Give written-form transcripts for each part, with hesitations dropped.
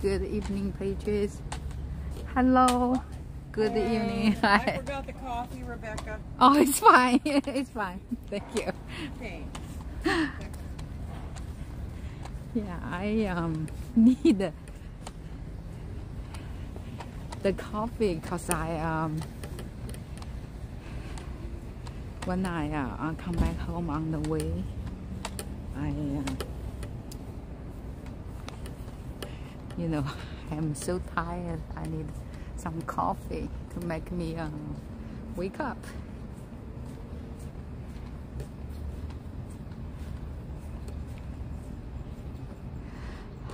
Good evening, Patriots. Hello. Good evening. Hi. I forgot the coffee, Rebecca. Oh, it's fine. It's fine. Thank you. Okay. Yeah, I need the coffee because I when I come back home on the way, you know, I'm so tired. I need some coffee to make me wake up.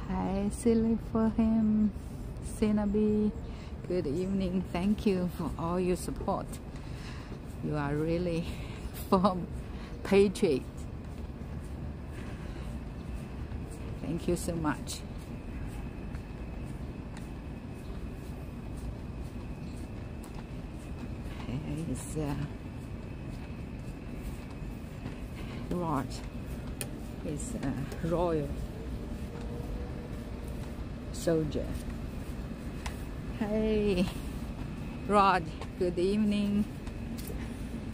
Hi, silly for him, Sinabi. Good evening. Thank you for all your support. You are really from Patriot. Thank you so much. It's Rod. It's royal soldier. Hey, Rod. Good evening.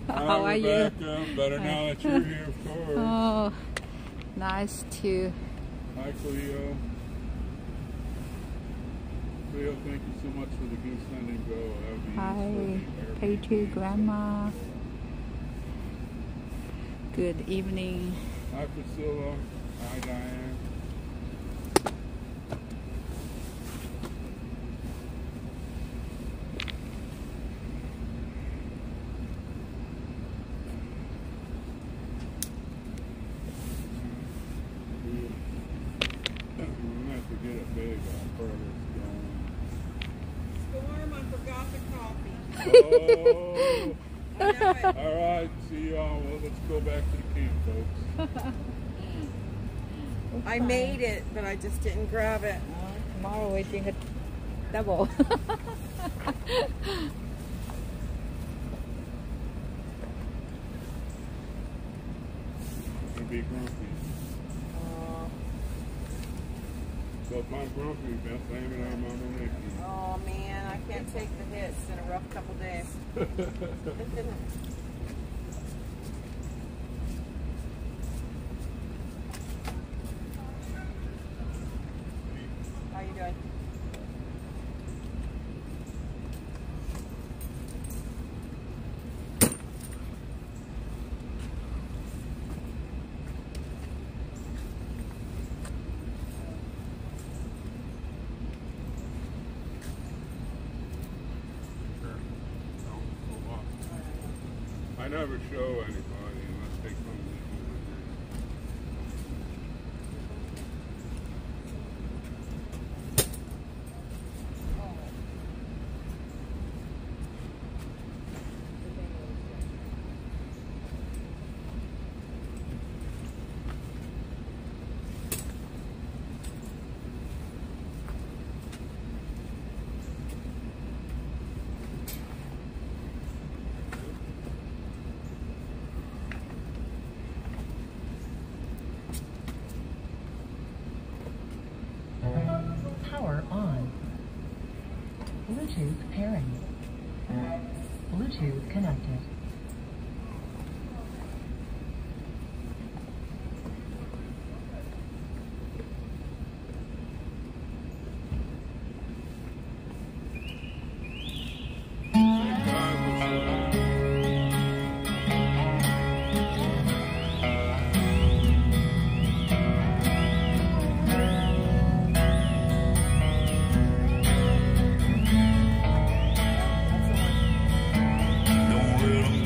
How are you? Better now that you're here, of course. Oh, nice to. Hi, Cleo. Cleo, thank you so much for the goose landing go. Hi, Patriot Grandma. Good evening. Hi, Priscilla. Hi, Diane. Storm, I forgot the coffee. Oh. I know it. All right, see y'all. Well, let's go back to the camp, folks. I made it, but I just didn't grab it. Tomorrow we drink a double. Gonna be grumpy. So if I'm grumpy, Beth, blame it on Mama Nikki. Oh man, I can't take the hits. It's been a rough couple days. How you doing? I never show anybody unless they come in over Power on. Bluetooth pairing. Bluetooth connected. Don't let 'em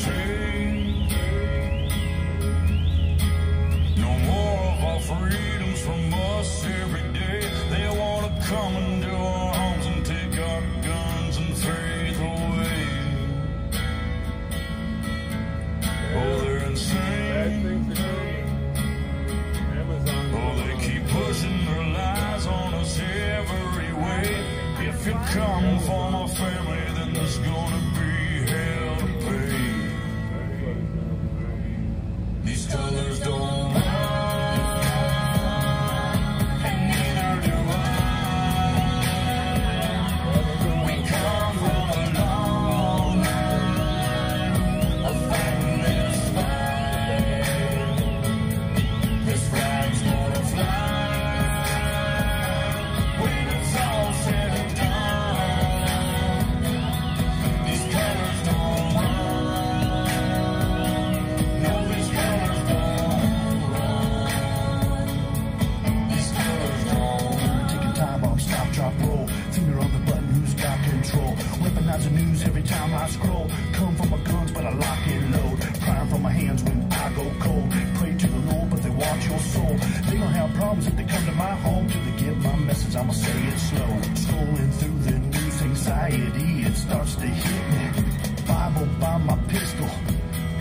headlines and news every time I scroll. Come from my guns, but I lock and load. Crying from my hands when I go cold. Pray to the Lord, but they watch your soul. They don't have problems if they come to my home. Till they get my message, I'ma say it slow. Scrolling through the news, anxiety, it starts to hit me. Bible by my pistol,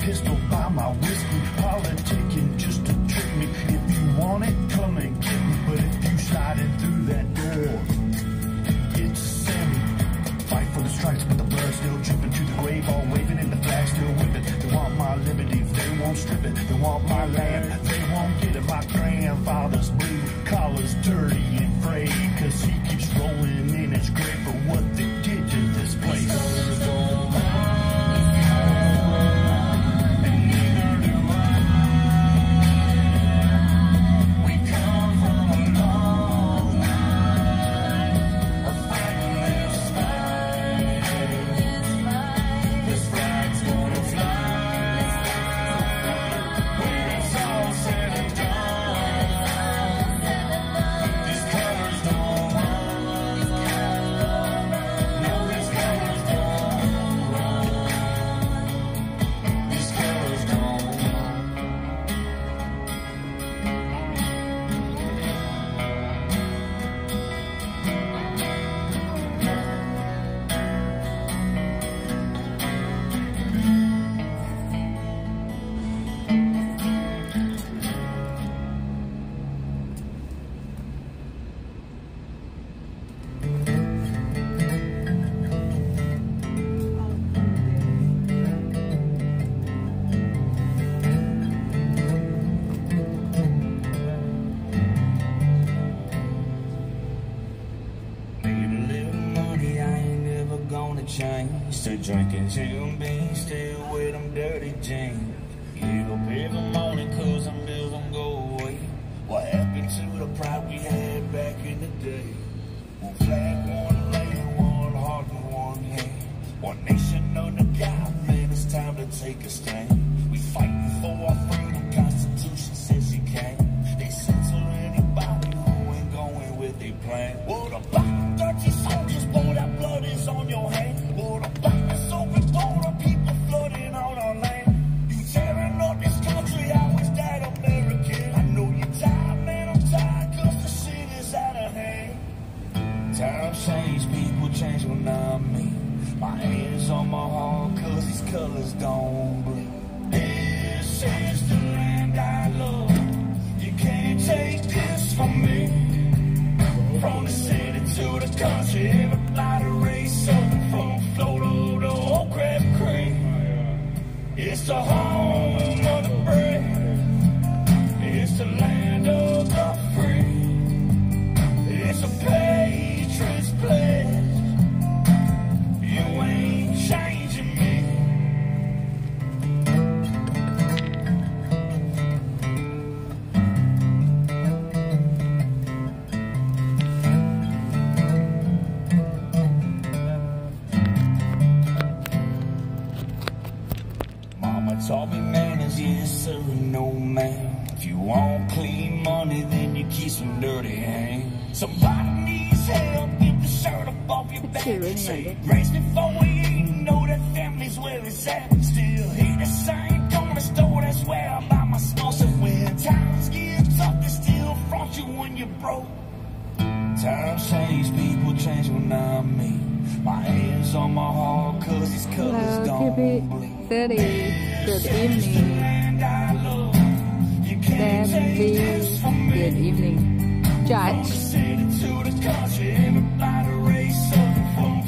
pistol by my whiskey. Politicking just to trick me. If you want it, come and get me. But if you sliding through that door, it's a semi. Fight for the stripes, but the blood still dripping to the grave, all waving and the flag still whipping. They want my liberty, they won't strip it. They want my land, they won't get it. My grandfather's blue collar's dirty and frayed, cause he keeps rolling in his grave for what they did to this place. Still drinking Jim Beam, still with them dirty jeans. Get up every morning cause them bills don't go away. What happened to the pride we had back in the day? One flag, one land, one heart and one hand. One nation under God, man, it's time to take a stand. We fighting for our freedom, Constitution says you can. They censor anybody who ain't going with their plan. What about 30 soldiers, boy, that blood is on your hand. What about this open border, people flooding on our land? You tearing up this country, how is that American? I know you're tired, man, I'm tired, cause the shit is out of hand. Times change, people change when I mean. My hands on my heart, cause these colors don't bleed. This is the land I love. You can't take this from me. From the city to the country, everybody race up. From Florida to Old Crab Creek. It's the home of the brave. It's the land of the free. It's a patriot's pledge. You ain't changing me. Taught me manners, yes sir, no ma'am. If you want clean money, then you keep some dirty hands. Somebody needs help, get the shirt up off your back. Say, raise me for we eat, know that family's where it's at. Still hit the same corner store, that's where I buy my sauce. And when times get tough, they still front you when you're broke. Times change, people change when I mean. My hands on my heart, cause these colors don't bleed. 30. Good evening. Debbie. Good evening. Judge.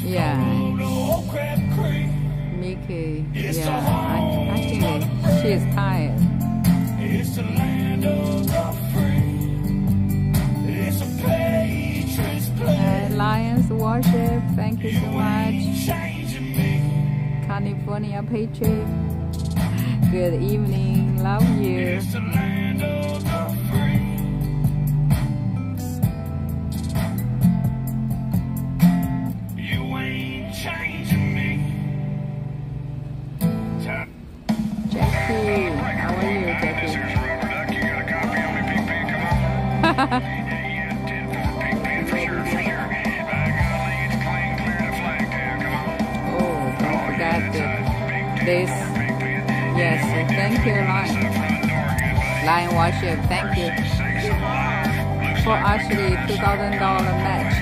Yeah. Mickey. Yeah. I think she is tired. It's the land of the free. It's a patriot's pledge. Lions worship. Thank you so much. California Patriot. Good evening. Love you. It's the land of the free. You ain't changing me. Jackie. How are you, Jackie? You got a copy of me, Pink Pink? Come on. Yeah, 10-4, Pink Pink, for sure, for sure. By golly, it's clean, clear to Flagtown. Come on. have this. Yes, thank you, Lion Worship. Thank you for actually $2,000 match.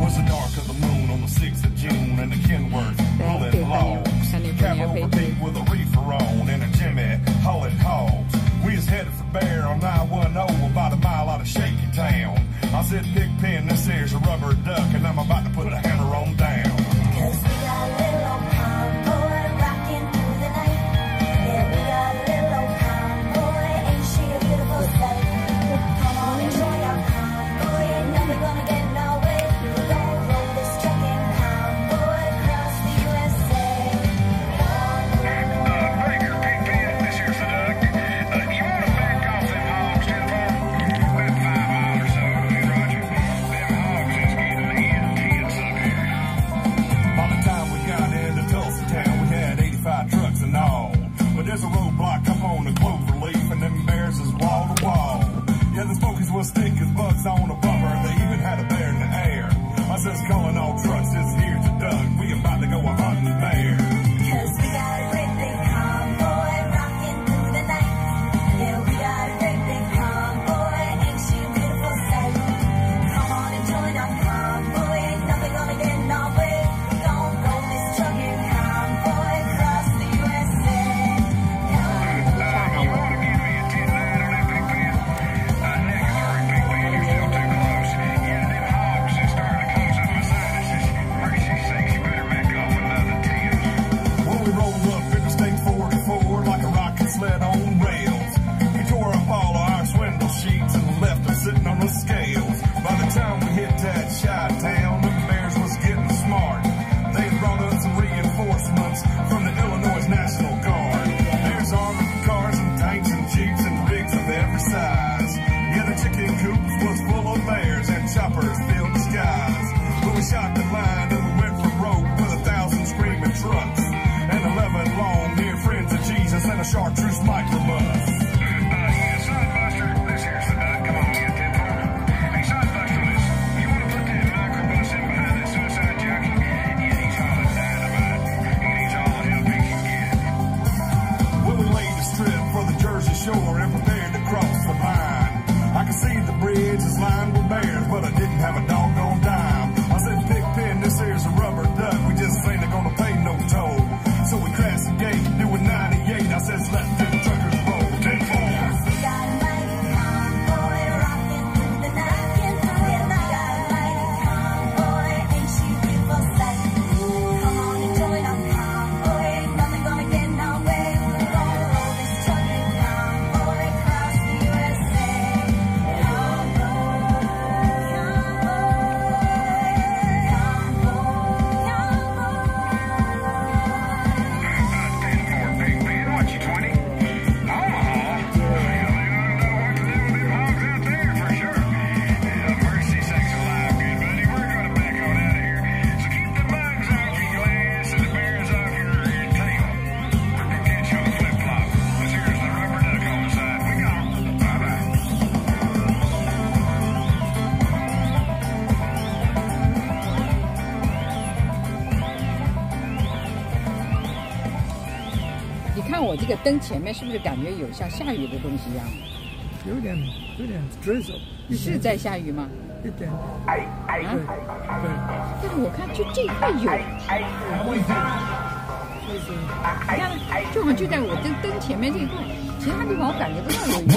Was the dark of the moon on the 6th of June and the Kenworth pulling logs. Cavalry beat with a reefer on and a Jimmy hauling hogs. We was headed for Bear on 910 about a mile out of Shaky Town. I said, Pigpen, this here's a rubber duck and I'm about to put a hammer on down. 'Cause we got a little old convoy rocking through the night. Yeah, we got a little old convoy, ain't she a beautiful sight? Come on and join our convoy, ain't nothing gonna get in our way. We're gonna roll this trucking convoy across the USA. Breaker, Pigpen, this here's the duck. You wanna back off them hogs, 10 4? About 5 miles or so, Roger. Them hogs is getting intense up here. By the time we got into Tulsa town, we had 85 trucks and all. But there's a roadblock up on the Cloverleaf, and them bears is wall to wall. Yeah, the smokies was thick as bugs on a bumper, and they even had a bear in the air. I says, calling all trucks, this here's a duck. We about to go a hunting bear. 'Cause we got a great big convoy rocking through the night. Yeah, we got a great big convoy, ain't she a beautiful sight? Come on and join our convoy, ain't nothing gonna get in our way. We gon' roll this trucking convoy across the USA. You wanna give me a 10-9 on that, Pigpen? Negatory, Pigpen, you're still too close. Yeah, them hogs is starting to close up my sinuses. Mercy sakes, you better back off another 10. Well, we rolled up Interstate 44 like a rocket sled on rails. We tore up all of our swindle sheets and left them sitting on the scales. By the time we hit that Chi-town, the bears was getting smart. They had brought up some reinforcements from the Illinois National Guard. There's armored cars and tanks and jeeps and rigs of every size. Yeah, the chicken coops was full of bears and choppers filled the skies. But we shot the line and we went for broke with 1,000 screaming trucks and 11 long near friends of Jesus and a chartreuse microbus. Yeah, Sidebuster, this here's the duck. Come on, get 10 4. Hey, Sidebuster, listen. You wanna put that microbus in behind that suicide jockey? Yeah, he's hauling dynamite. He needs all the help he can get. Well, we laid the strip for the Jersey Shore and prepared to cross the line. I could see the bridge is lined with bears, but I didn't have a doggone dime. I said, Pigpen, this here's a rubber duck. We just ain't gonna pay no toll. So we crashed the gate, doing 98. I says, let them truckers roll. 10 4. We got a mighty convoy rocking through the night. Yeah, we got a mighty convoy, ain't she a beautiful sight? Come on and join our convoy, ain't nothing gonna get in our way. We're gonna roll this trucking convoy across the USA. Pigpen, what, you 20? Omaha? Well, they don't know what to do with them hogs out there for sure. Yeah, mercy sakes alive, good buddy. We're gonna back on out of here. So keep the bugs off your glass and the bears off your tail. We're gonna catch you on the flip-flop. This here's the rubber duck on the side. We gone. Bye-bye.你看我这个灯前面是不是感觉有像下雨的东西一样？有点 drizzle， 是在下雨吗？一点，啊？对，但是我看就这一块有，就是你看，就好像就在我灯前面这一块，其他地方我感觉不到有雨。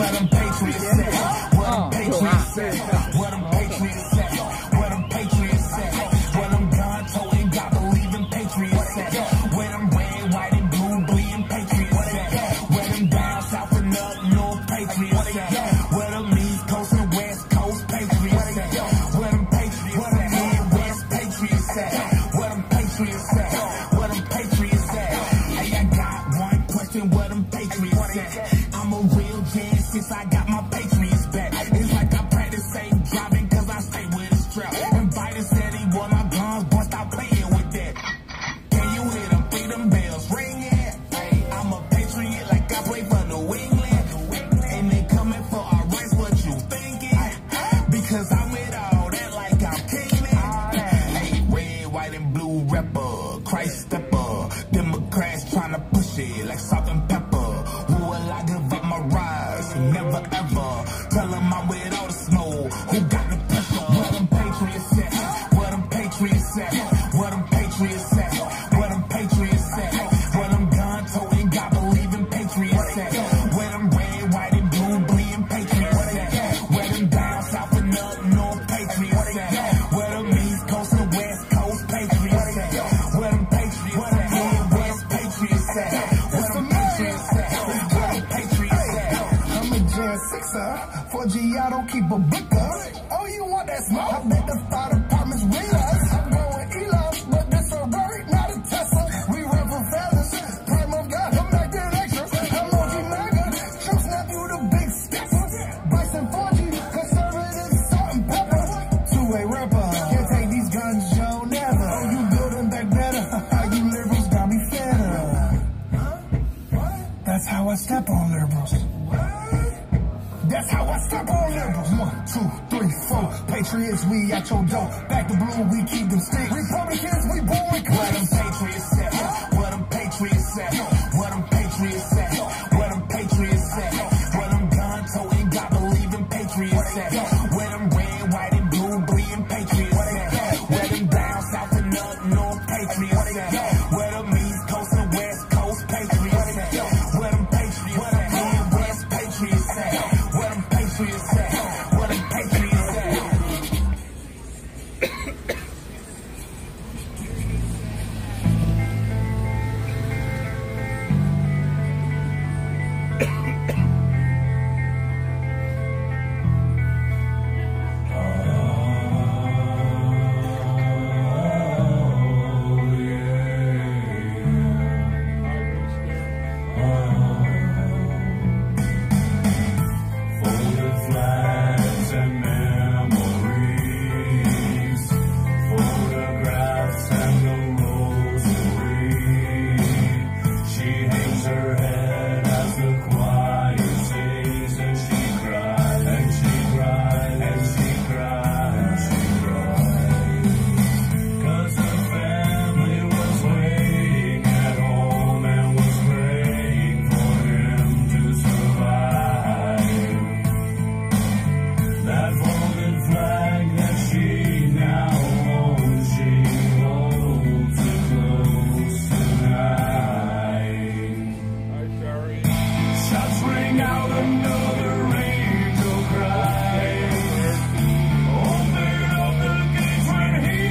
哦，有啊，对对。I'm a real J since I got my Patriots back. It's like I practice safe driving cause I stay with a strap. And Biden said he want my guns, but stop playing with that. Can you hear them beat them bells ringing? Hey, I'm a patriot like I play for New England. And they coming for our rights, what you thinking? Because I'm with all that like I'm kingling. Hey, red, white, and blue rapper, Christ stepper. Democrats trying to push it like salt and pepper. Who will I give up my rise? Never ever. Tell them I'm with all the snow. Who got the pepper? Where them patriots at? Where them patriots at? Where them patriots at? Where them patriots at? Where them gun-toting, God-believing patriots at? Where them red, white, and blue bleeding patriots at? Where them down south and up north patriots at? Where them east coast and west coast patriots at? Where them patriots at? Midwest patriots at? Where them patriots at? Where them patriots at? I'm a J6er. 4G, I don't keep a booker. Oh, you want that smoke? I bet the fire department's real us. I'm going Elon, but this a Rory, not a Tesla. We run for feathers. Prime of God, I'm back to extras. I'm OG MAGA. Trump snap you the big stepper. Bryson 4G, conservative, salt and pepper. Two-way rapper. Can't take these guns, Joe, never. Oh, you building back better. You liberals got me fed up. That's how I step on liberals. That's how I step on liberals. 1, 2, 3, 4. Patriots, we at your door. Back to blue, we keep them sticks. Republicans, we born with Where them patriots at? Where them patriots at? Where them patriots at? Where them patriots at? Where them gun-toting, God-believing patriots at? Where them red, white, and blue bleeding patriots at? Where them down south and up north patriots at? Where them east coast and west coast patriots at? Where them patriots at? Midwest patriots at? Where them patriots at? Where them patriots at? flags and memories, photographs and a rosary. She hangs her head as the choir sings, and she cries, and she cries, and she cries, and she cries. 'Cause her family was waiting at home and was praying for him to survive. That folded flag that she now owns, she holds it close tonight. Shots ring out, another angel cries. Open up the gates when he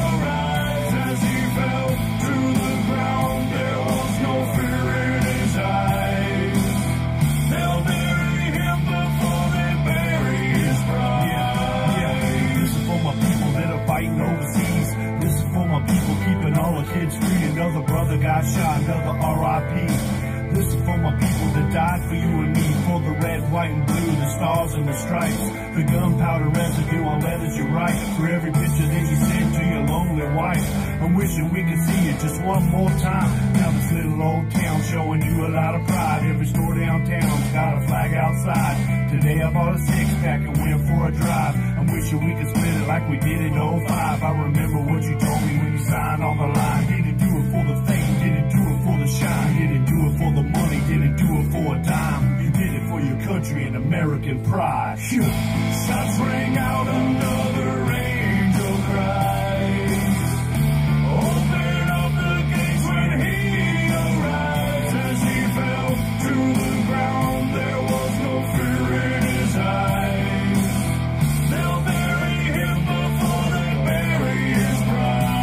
arrives. As he fell to the ground, there was no fear in his eyes. They'll bury him before they bury his pride. Yeah. This is for my people that are fighting overseas. This is for my people keeping all the kids free. Another brother got shot, another R.I.P. This is for my people that died for you and me. For the red, white, and blue, the stars and the stripes. The gunpowder residue on letters you write. For every picture that you send to your lonely wife. I'm wishing we could see it just one more time. Now this little old town showing you a lot of pride. Every store downtown's got a flag outside. Today I bought a 6-pack and went for a drive. I'm wishing we could split it like we did in 05. I remember what you told me when you signed on the line. Didn't do it for the fame, didn't do it for the shine. Didn't do it for the money, didn't do it for a dime. You did it for your country and American pride. Phew. Shots ring out, another angel cries. Open up the gates when he arrives. As he fell to the ground, there was no fear in his eyes. They'll bury him before they bury his pride.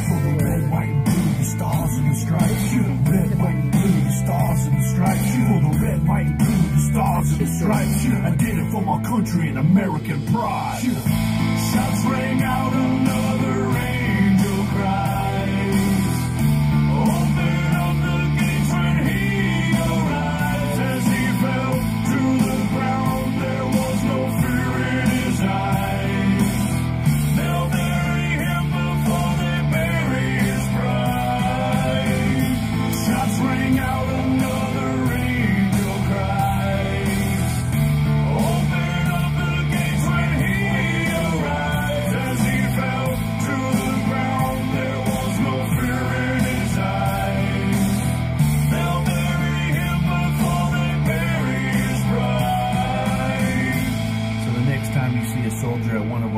For the red, white, and blue, the stars and the stripes. You the red, white, and blue, the stars and the stripes. You for the red, white, and blue, the stars and the stripes. I did it for my country and American pride. Shots ring out, another angel cries. Open up the gates when he arrives. As he fell to the ground, there was no fear in his eyes. They'll bury him before they bury his pride. Shots ring out,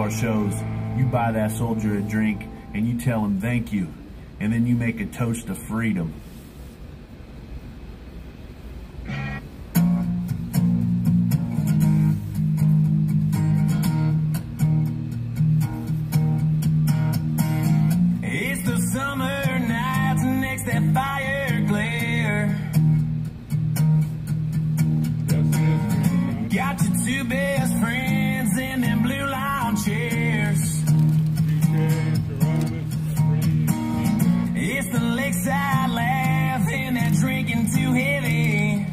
our shows, you buy that soldier a drink and you tell him thank you, and then you make a toast to freedom. It's the summer nights next that fire glare. Got your two best friends in them blue lawn chairs. It's the lakeside laugh and that drinking too heavy.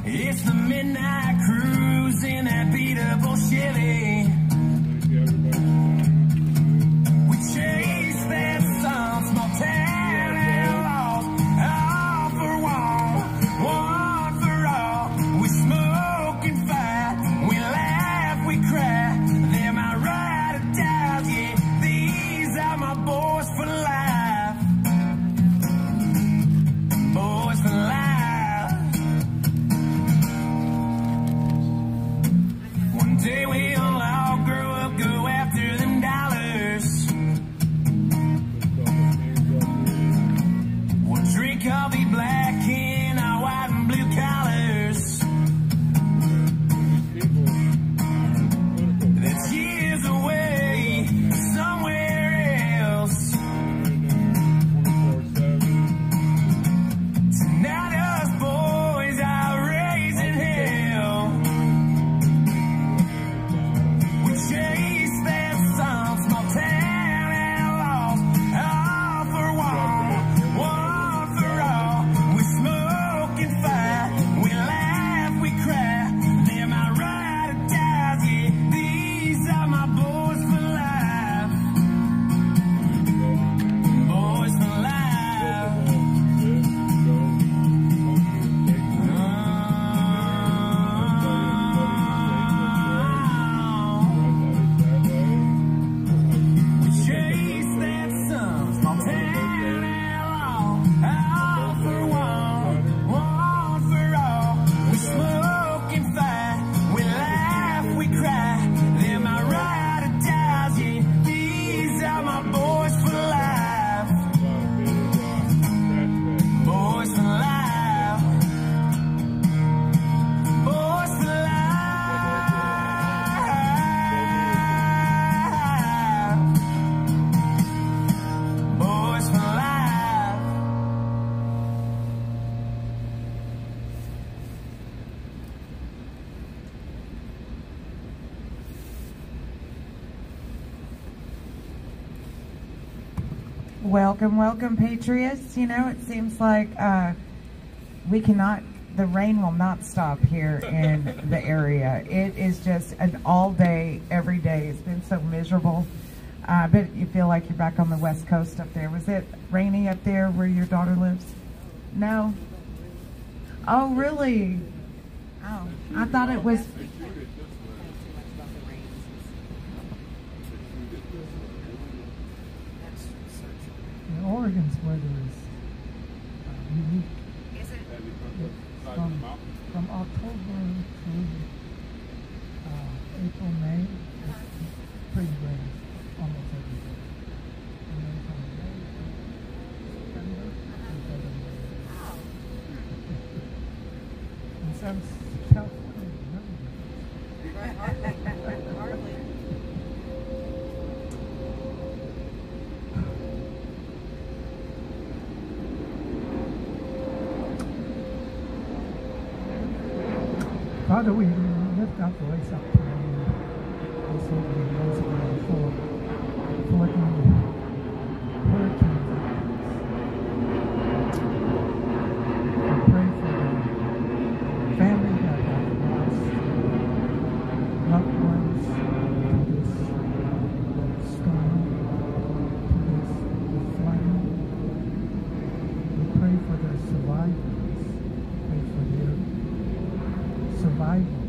It's the midnight cruise in that beat up old Chevy. We chase that sun, small town outlaws, all for one for all. We smoke and fight, we laugh, we cry. They're my ride or dies, yeah. These are my boys for life. Boys for life. One day we'll all grow up, go after them dollars. We'll drink coffee black in our white and blue collars. That's years away, somewhere else. Tonight us boys are raising hell. We chase that sun, small town outlaws, all for one for all. We smoke and fight, we laugh, we cry. They're my ride or dies, yeah. These are my boys for life. Boys for life. We chase that sun, small town outlaw, all for one for all. We smoke and fight, we laugh, we cry. They're my ride or dies, yeah. These are my boys for life. Boys for life. Boys for life. Boys for life. Welcome, welcome, Patriots. You know, it seems like the rain will not stop here in the area. It is just an all day, every day. It's been so miserable. I bet you feel like you're back on the West Coast up there. Was it rainy up there where your daughter lives? No? Oh, really? Oh, I thought it was. Oregon's weather is unique. Is it? From October to April, May, it's pretty rainy almost every day. And then from May to September, it's better weather. And some California, Hardly. Father, we lift our voice up to you this evening, once again, for the hurricanes. We pray for the family that have lost loved ones to this storm, to this flooding. We pray for the survivors. Pray for their survival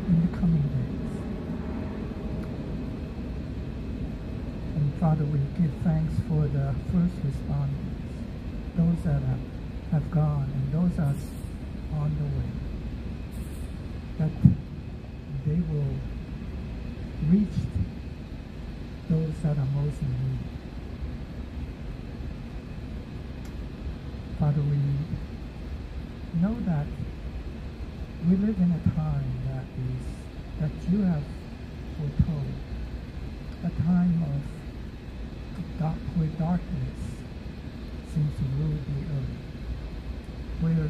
in the coming days. And Father, we give thanks for the first responders, those that have gone and those that are on the way. that they will reach those that are most in need. Father, we know that we live in a time that you have foretold, a time of where darkness seems to rule the earth, where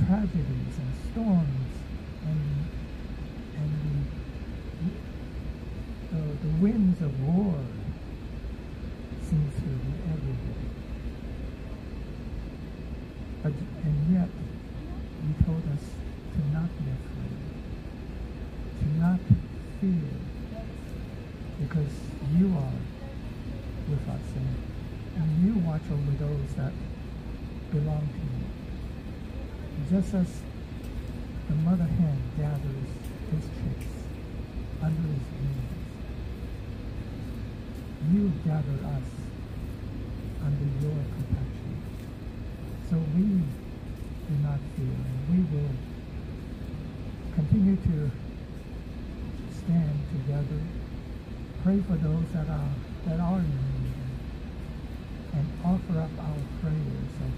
tragedies and storms and the winds of war seems to be everywhere. And yet, you told us to not be afraid, to not fear, because you are with us, and you watch over those that belong to you. Just as the mother hen gathers his chicks under his wings, you gather us under your protection. So we do not fear, and we will continue to stand together, pray for those that are in need, and offer up our prayers of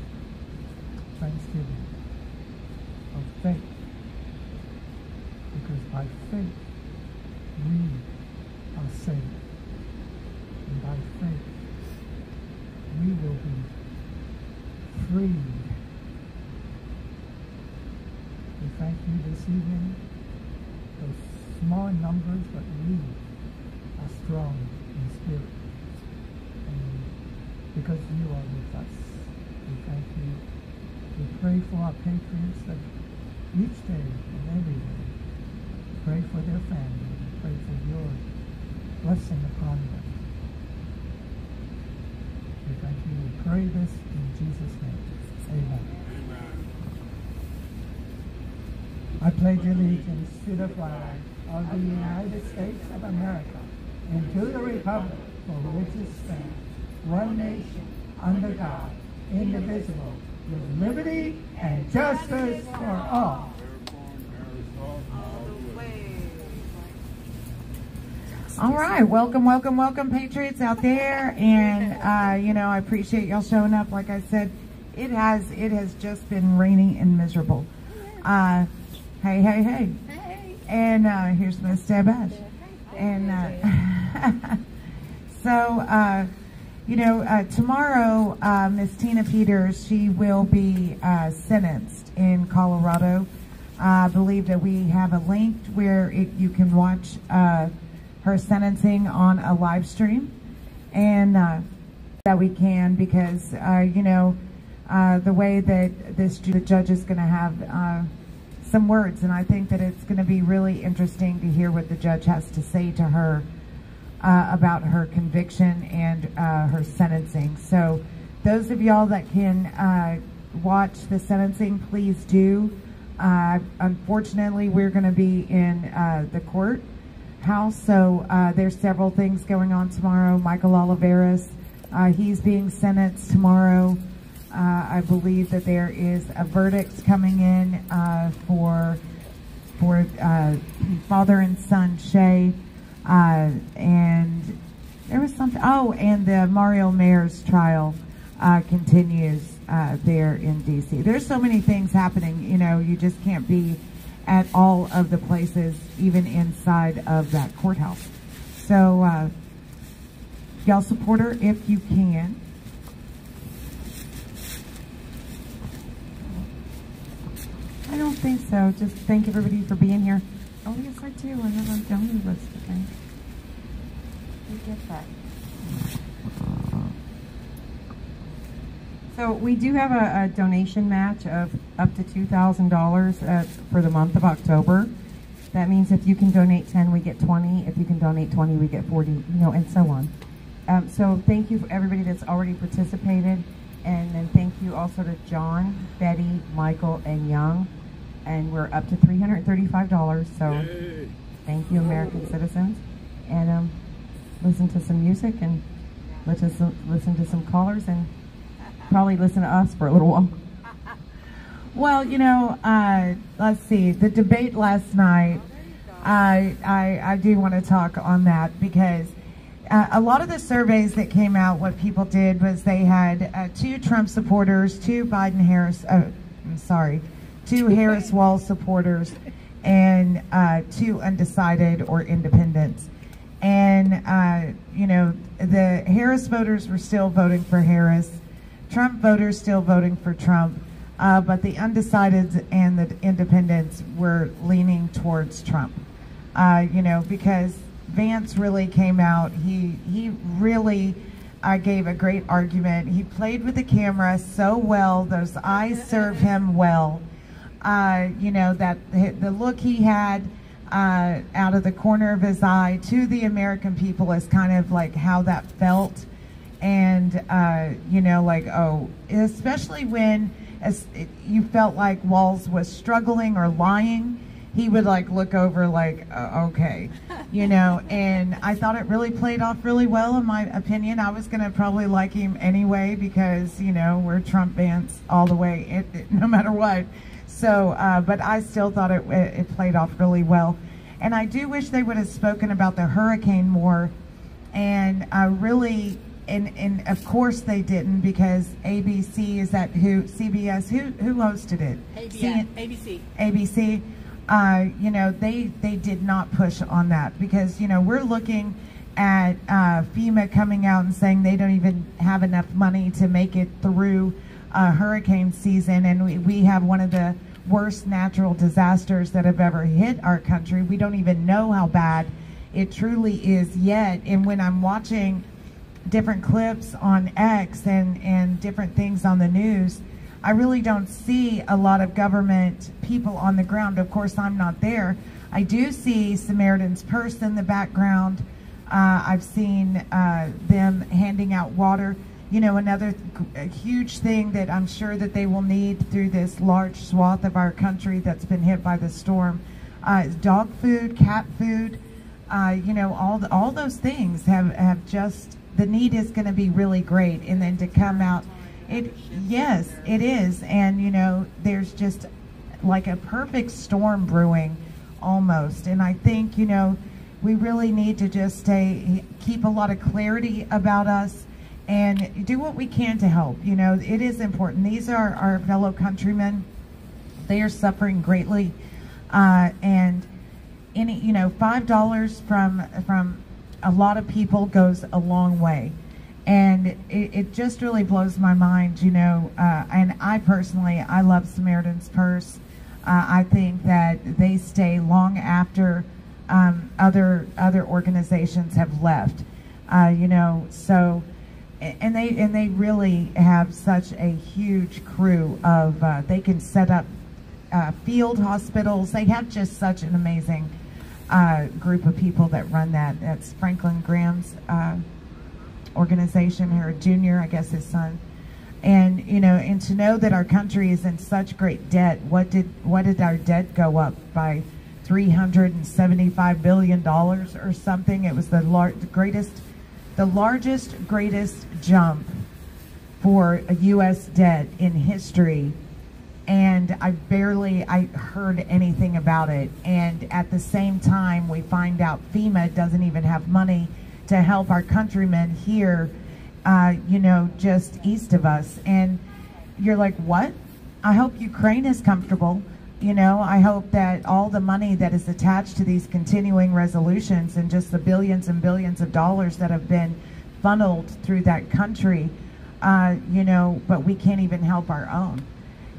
thanksgiving, of faith, because by faith we are saved, and by faith we will be freed. We thank you this evening, those small numbers, but we are strong in spirit, and because you are with us, we thank you. We pray for our patriots that each day and every day, pray for their family, pray for your blessing upon them. We thank you. We pray this in Jesus' name. Amen. I pledge allegiance to the flag of the United States of America and to the republic for which it stands, one nation, under God, indivisible, with liberty and justice for all. All right, welcome, Patriots out there, and I appreciate y'all showing up. Like I said, it has just been rainy and miserable. Hey, and here's Miss Debash, and tomorrow, Miss Tina Peters, she will be sentenced in Colorado. I believe that we have a link where you can watch her sentencing on a live stream, and that we can, because the way that the judge is going to have some words, and I think that it's going to be really interesting to hear what the judge has to say to her about her conviction and her sentencing. So those of y'all that can watch the sentencing, please do. Unfortunately, we're going to be in the courthouse, so there's several things going on tomorrow. Michael Oliveras, he's being sentenced tomorrow. I believe that there is a verdict coming in for father and son Shay, and there was something. Oh, and the Mario Mayer's trial continues there in DC. There's so many things happening. You just can't be at all of the places, even inside of that courthouse. So y'all support her if you can. I don't think so. Just thank everybody for being here. Oh, yes, I do. I have a donor list, I think. We get that. So we do have a donation match of up to $2,000 for the month of October. That means if you can donate 10, we get 20. If you can donate 20, we get 40, and so on. So thank you for everybody that's already participated. And then thank you also to John, Betty, Michael, and Young. And we're up to $335, so yay. Thank you, American citizens. And listen to some music, and let's just listen to some callers, and probably listen to us for a little while. Well, let's see. The debate last night, I do want to talk on that because a lot of the surveys that came out, what people did was they had 2 Trump supporters, 2 2 Harris Wall supporters, and 2 undecided or independents. And, the Harris voters were still voting for Harris. Trump voters still voting for Trump. But the undecideds and the independents were leaning towards Trump. Because Vance really came out. He really gave a great argument. He played with the camera so well. Those eyes serve him well. That the look he had out of the corner of his eye to the American people is kind of like how that felt. And, especially when you felt like Walz was struggling or lying, he would look over okay, and I thought it really played off really well in my opinion. I was going to probably like him anyway because, we're Trump Vance all the way, no matter what. So, but I still thought it played off really well. And I do wish they would have spoken about the hurricane more. And really, and of course they didn't because ABC, is that who, CBS, who hosted it? ABC. ABC. They did not push on that because, we're looking at FEMA coming out and saying they don't even have enough money to make it through hurricane season, and we have one of the worst natural disasters that have ever hit our country. We don't even know how bad it truly is yet. And when I'm watching different clips on X and different things on the news, I really don't see a lot of government people on the ground. Of course, I'm not there. I do see Samaritan's Purse in the background. I've seen them handing out water. Another huge thing that I'm sure that they will need through this large swath of our country that's been hit by the storm is dog food, cat food. All those things have just, the need is going to be really great. And then to come out, yes, it is. And, there's just like a perfect storm brewing almost. And I think, we really need to just keep a lot of clarity about us and do what we can to help. It is important. These are our fellow countrymen. They are suffering greatly. And $5 from a lot of people goes a long way. And it just really blows my mind, and I personally, I love Samaritan's Purse. I think that they stay long after other organizations have left, so, and they really have such a huge crew of, they can set up field hospitals. They have just such an amazing group of people that run that. That's Franklin Graham's organization, or junior, I guess his son. And and to know that our country is in such great debt. What did our debt go up by? $375 billion or something. It was the largest, greatest jump for a U.S. debt in history. And I heard anything about it. And at the same time, we find out FEMA doesn't even have money to help our countrymen here, just east of us. And you're like, what? I hope Ukraine is comfortable. I hope that all the money that is attached to these continuing resolutions and just the billions and billions of dollars that have been funneled through that country, but we can't even help our own.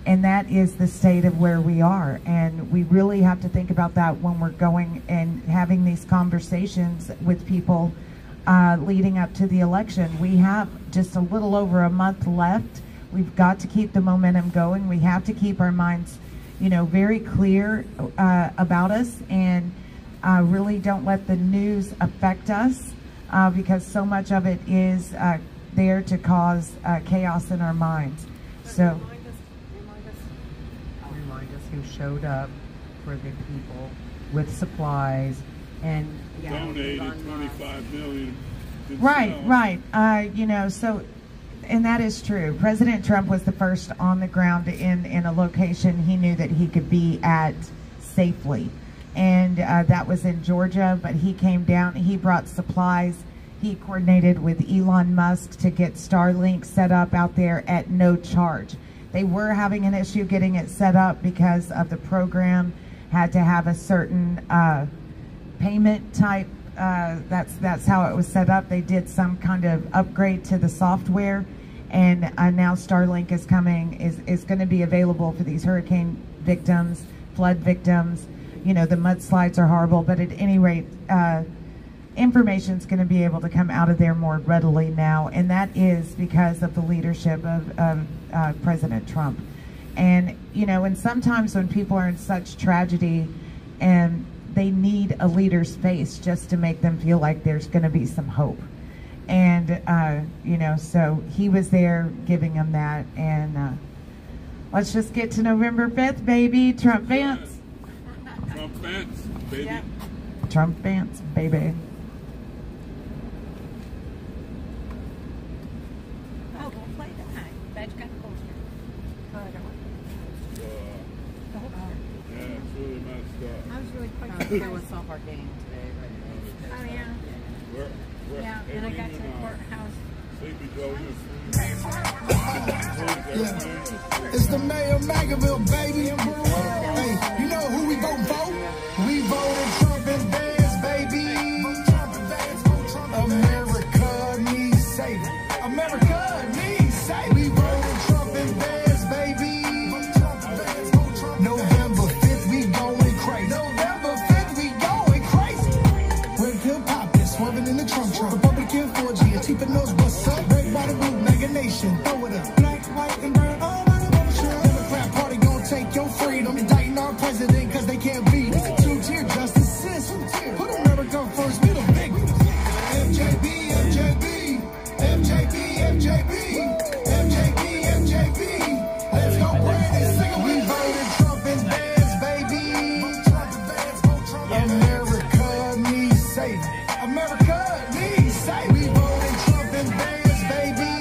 And that is the state of where we are. And we really have to think about that when we're going and having these conversations with people leading up to the election. We have just a little over a month left. We've got to keep the momentum going. We have to keep our minds, very clear about us, and really don't let the news affect us because so much of it is there to cause chaos in our minds. So remind us who showed up for the people with supplies and donated $25 million. Right. So And that is true. President Trump was the first on the ground in a location he knew that he could be at safely. And that was in Georgia, but he came down, he brought supplies. He coordinated with Elon Musk to get Starlink set up out there at no charge. They were having an issue getting it set up because of the program had to have a certain payment type. That's how it was set up. They did some kind of upgrade to the software, and now Starlink is coming, is going to be available for these hurricane victims, flood victims. You know, the mudslides are horrible, but at any rate, information is going to be able to come out of there more readily now, and that is because of the leadership of President Trump. And, you know, and sometimes when people are in such tragedy and they need a leader's face just to make them feel like there's going to be some hope. And, you know, so he was there giving them that. And let's just get to November 5th, baby. Trump Vance. Trump Vance, baby. Yep. Trump Vance, baby. Oh, we'll play that. That's got coaster. Oh, I don't want Yeah, it's really messed up. I was really quite There was some of our game today, but Oh, yeah. We're Yeah, and I got to the courthouse. Sleepy Joe, It's the mayor of Magaville, baby. Hey, you know who we voting for? We voted Trump and Vance, baby. America needs saving. America needs saving. We voted Trump and Vance, baby. November 5th, we going crazy. November 5th, we going crazy. Red pill pop is swerving in the Trump truck. Republican 4G, Antifa knows what's up. Red, white, and blue, mega nation, throw it up. Black, white, and brown, all by the Democrat Party gon' take your freedom. Indicting our president cause they can't beat it. Two-tier justice system. Put America first, be the big MJB, MJB, MJB, MJB, MJB, MJB. Let's go, Brandon, sing it. We voted Trump and Vance, baby. America needs saving. America needs saving. We voted Trump and Vance, baby.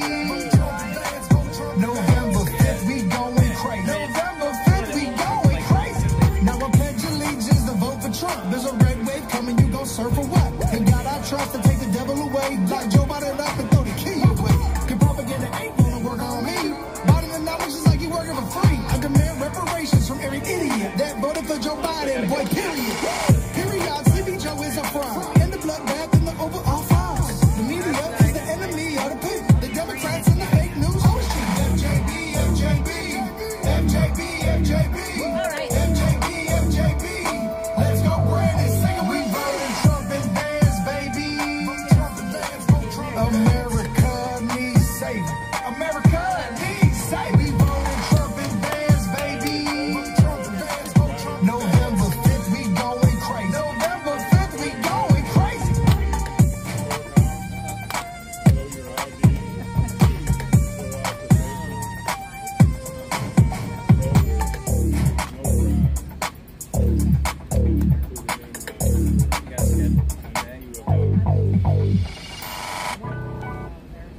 November 5th, we going crazy. November 5th, we going crazy. Now I pledge allegiance to vote for Trump. There's a red wave coming, you gon' surf for what? And God I trust to take the devil away. Like Joe Biden up and throw the key away. Your propaganda ain't gonna work on me. Biden acknowledges like he working for free. I demand reparations from every idiot that voted for Joe Biden, boy, period. Period, Sleepy Joe is a fraud. And the bloodbath and the overall fraud. The media is the enemy of the people. The Democrats and the fake news. Oh, shit. MJB, MJB, MJB, MJB. MJB, MJB. Let's go, Brandon, sing it. We voted Trump and Vance, baby. America needs saving. America needs saving. We voted Trump and Vance, baby. November 5th, we going crazy. November 5th, we going crazy.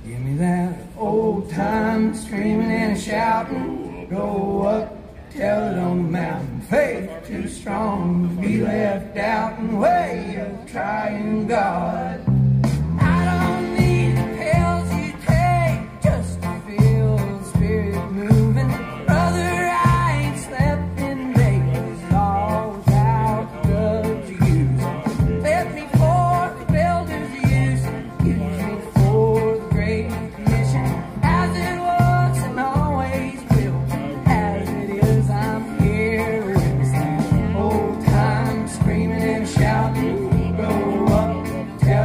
Give me that old time screaming and shouting. Go up, tell it on the mountain. Faith too strong to be left out and way of trying God. I don't need the pills you take just to feel the spirit moving. Brother, I ain't slept in days all without the drugs you use. Let me for the builders use. Use me for the great commission. As it was and always will. As it is, I'm here with this old time screaming and shouting. Go up, tell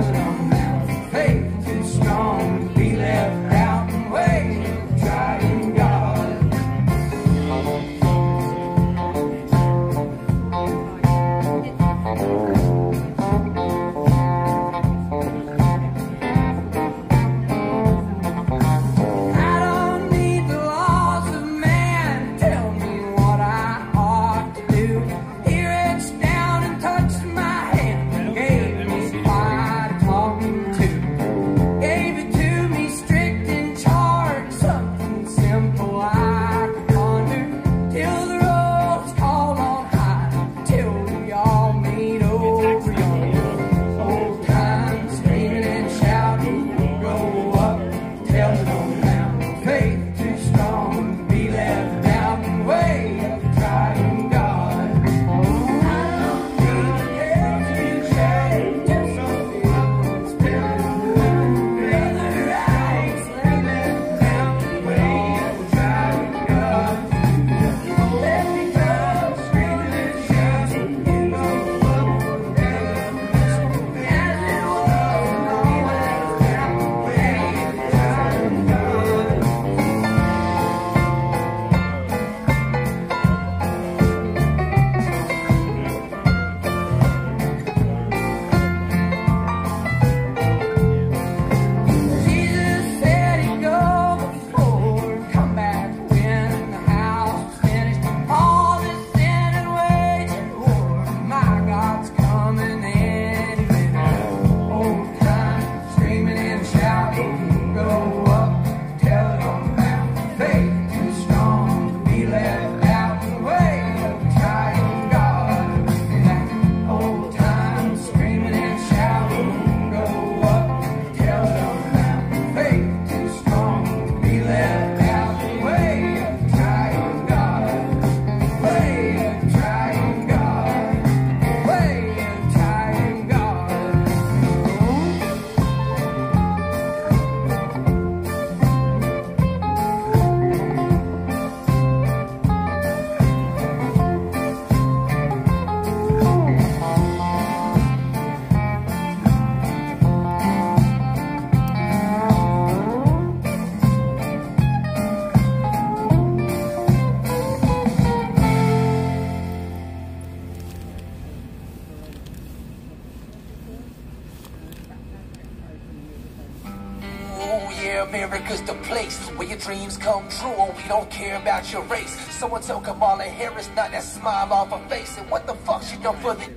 Yeah, America's the place where your dreams come true, and we don't care about your race. Someone tell Kamala Harris not that smile off her face, and what the fuck she done for the...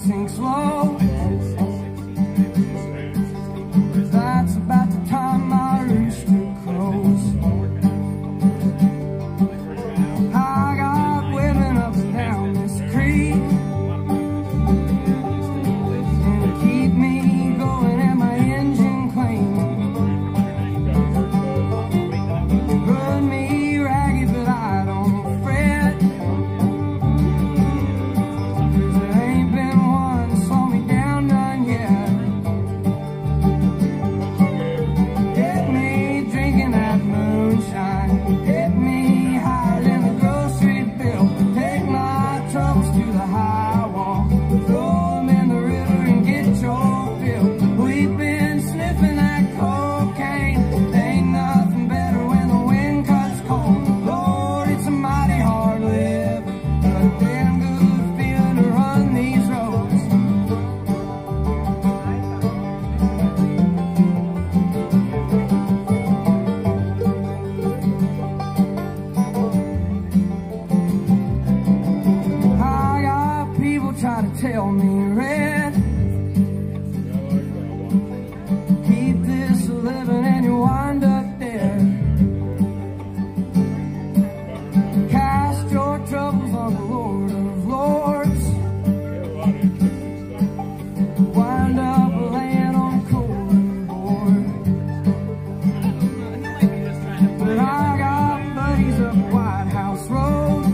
Sinks low. That's about the time my rooster crows. I got women up and down this creek, and to keep me going and my engine clean. Run me ragged, but I don't fret. Tell me red, keep this living and you wind up dead. Cast your troubles on the Lord of Lords, wind up laying on a cooling board. But I got buddies up White House Road,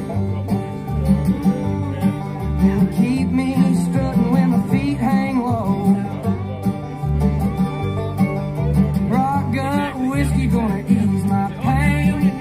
and keep me strutting when my feet hang low. Rock gut whiskey gonna ease my pain,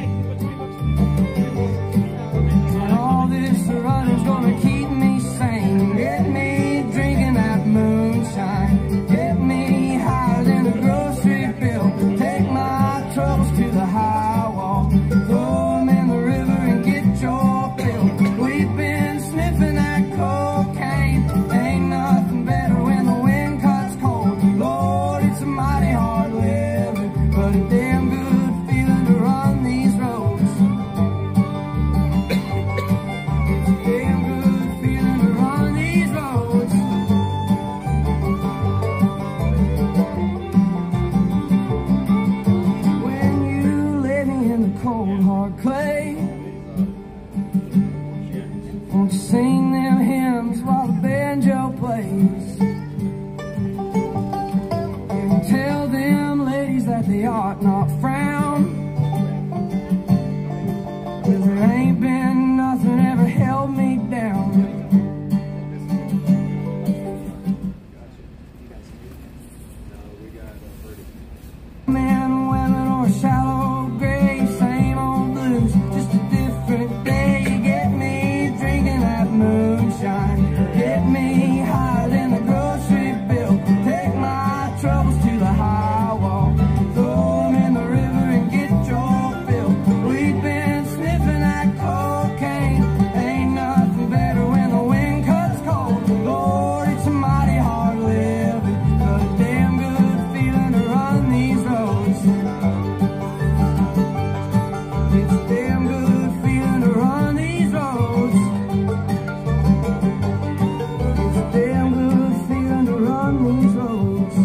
and all this running's gonna keep me sane. Get me drinking that moonshine, get me higher than a grocery bill. Take my troubles to the high wall, throw them in the river and get your fill. We've been sniffing that cocaine, ain't nothing better when the wind cuts cold. Lord, it's a mighty hard living, but a damn good feeling to run these roads. It's a damn good feeling to run these roads. When you lay me in the cold hard clay, won't you sing them hymns while the banjo plays? And tell them ladies that they ought not frown, 'cause there ain't been nothing ever held me down. Men, women, or shallow gray, same old blues, just a different day. You get me drinking that moonshine, get me higher than the grocery bill. Take my troubles to the high wall, throw them in the river and get your fill. We've been sniffing that cocaine, ain't nothing better when the wind cuts cold. Lord, it's a mighty hard living, but a damn good feeling to run these roads. It's a damn good feeling to run these roads. It's a damn good feeling to run these roads.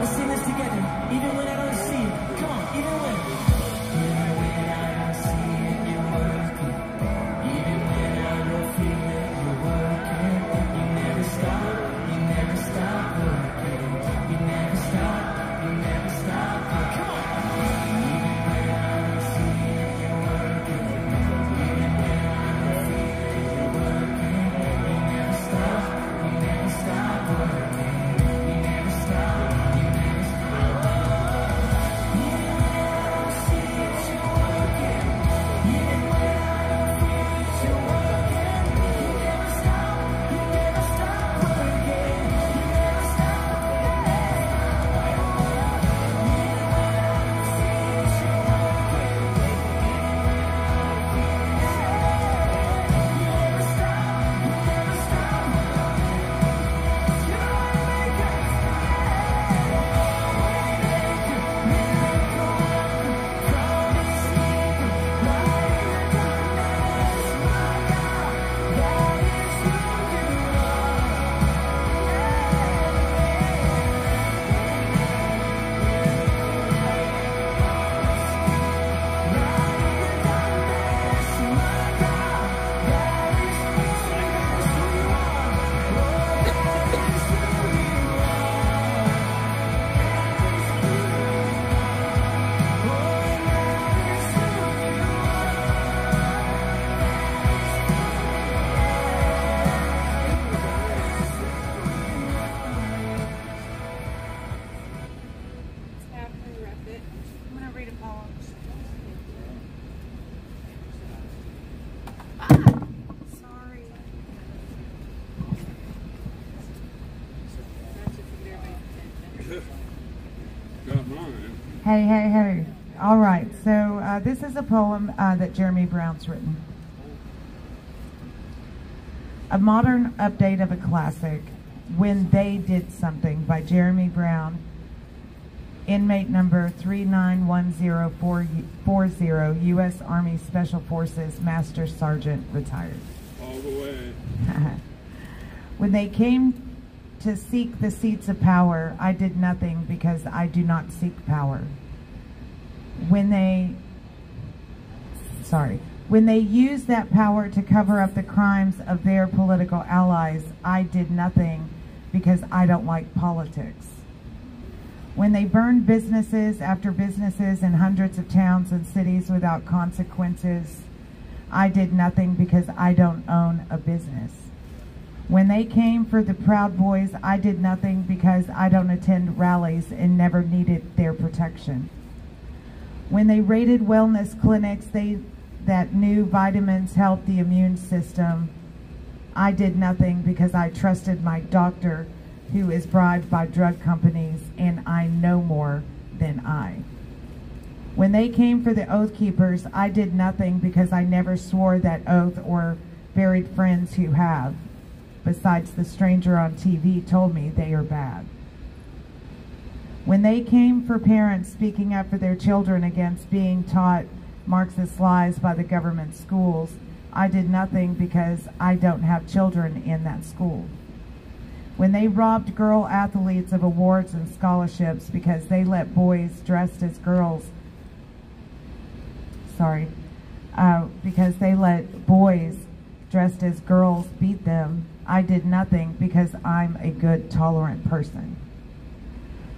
Let's sing this together, even when I don't see it. Come on, even when. Even when I don't see it, you're working. Even when I don't feel it, you're working. You never stop working. You never stop working. Come on. Even when I don't see it, you're working. Even when I don't feel it, you're working. You never stop working. You never stop. Hey. All right, so this is a poem that Jeremy Brown's written. A modern update of a classic, When They Did Something, by Jeremy Brown, inmate number 391040, U.S. Army Special Forces, Master Sergeant, retired. All the way. When they came to seek the seats of power, I did nothing because I do not seek power. When they used that power to cover up the crimes of their political allies, I did nothing because I don't like politics. When they burned businesses after businesses in hundreds of towns and cities without consequences, I did nothing because I don't own a business. When they came for the Proud Boys, I did nothing because I don't attend rallies and never needed their protection. When they raided wellness clinics that knew vitamins helped the immune system, I did nothing because I trusted my doctor, who is bribed by drug companies, and I know more than I. When they came for the Oath Keepers, I did nothing because I never swore that oath or buried friends who have. Besides, the stranger on TV told me they are bad. When they came for parents speaking up for their children against being taught Marxist lies by the government schools, I did nothing because I don't have children in that school. When they robbed girl athletes of awards and scholarships because they let boys dressed as girls, because they let boys dressed as girls beat them, I did nothing because I'm a good, tolerant person.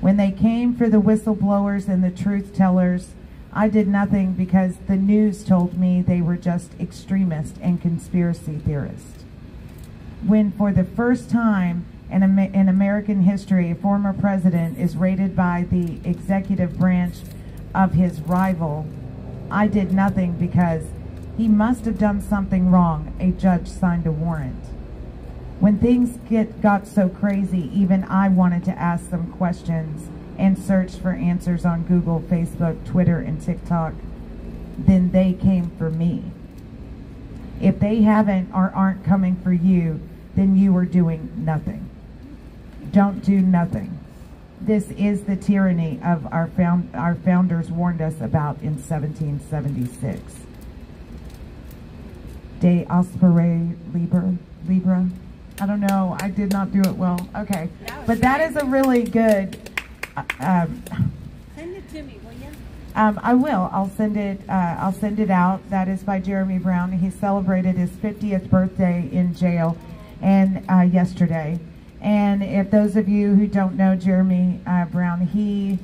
When they came for the whistleblowers and the truth tellers, I did nothing because the news told me they were just extremists and conspiracy theorists. When for the first time in American history, a former president is raided by the executive branch of his rival, I did nothing because he must have done something wrong. A judge signed a warrant. When things got so crazy, even I wanted to ask some questions and search for answers on Google, Facebook, Twitter, and TikTok. Then they came for me. If they haven't or aren't coming for you, then you are doing nothing. Don't do nothing. this is the tyranny of our founders warned us about in 1776. De Aspere Libra. I don't know. I did not do it well. Okay, but that is a really good. Send it to me, will you? I will. I'll send it. I'll send it out. That is by Jeremy Brown. He celebrated his 50th birthday in jail, and yesterday. And if those of you who don't know Jeremy Brown, he's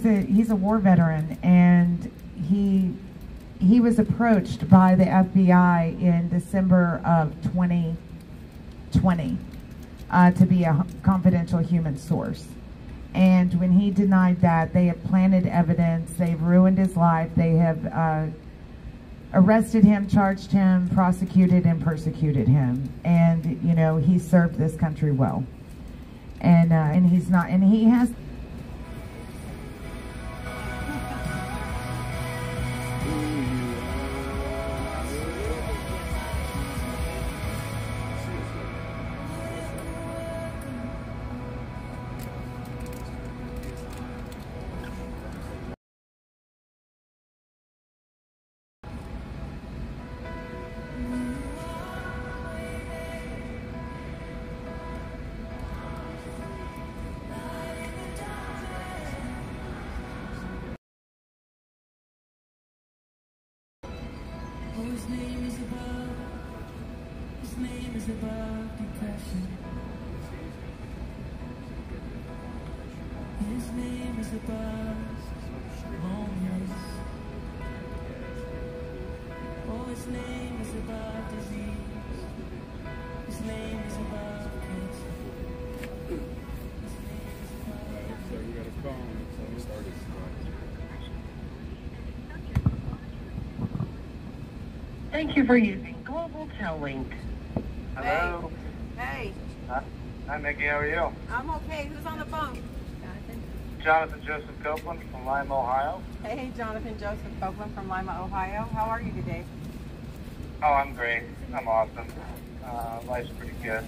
a war veteran, and he was approached by the FBI in December of 2020 to be a confidential human source. And when he denied that, they have planted evidence, they've ruined his life, they have arrested him, charged him, prosecuted and persecuted him. And, you know, he served this country well. And he's not, and he has... His name is above. His name is above depression. His name is above homeless. Oh, his name is above disease. His name is above cancer. His name is above. So we got a phone. So we started. Thank you for using Global Tel Link. Hello. Hey. Hi, Mickey. How are you? I'm okay. Who's on the phone? Jonathan Joseph Copeland from Lima, Ohio. Hey, Jonathan Joseph Copeland from Lima, Ohio. How are you today? Oh, I'm great. I'm awesome. Life's pretty good.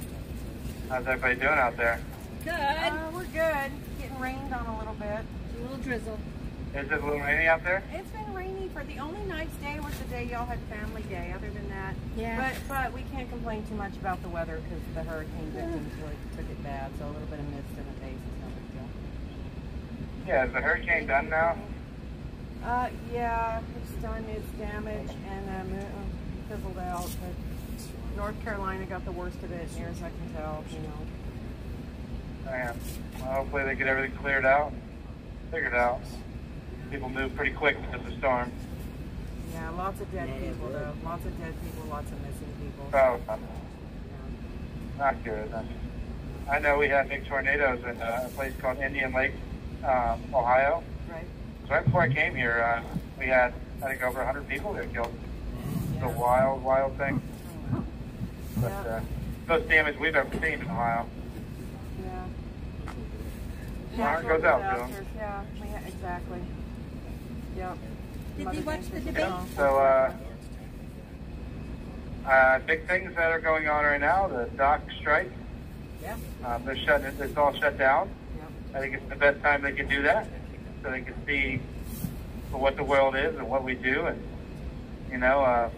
How's everybody doing out there? Good. We're good. Getting rained on a little bit. A little drizzle. Is it a little rainy out there? It's been rainy for the only nice day was the day y'all had family day. Other than that, Yeah. But we can't complain too much about the weather because the hurricane victims really took it bad. So a little bit of mist in the face is no big deal. Yeah, is the hurricane done now? Yeah, it's done its damage and fizzled out. But North Carolina got the worst of it, near as I can tell. You know. Man, well, hopefully they get everything cleared out, figured out. People move pretty quick because of the storm. Yeah, lots of dead people though. Lots of dead people, lots of missing people. Oh, not good. I know we had big tornadoes in a place called Indian Lake, Ohio. Right. So right before I came here, we had, I think, over 100 people that killed. It's a wild, wild thing. But most damage we've ever seen in Ohio. Yeah. It goes out to them. Yeah, exactly. Yep. Did you watch the debate? So, big things that are going on right now, the dock strike. Yeah. They're shutting it, it's all shut down. Yep. I think it's the best time they can do that, so they can see what the world is and what we do. And, you know,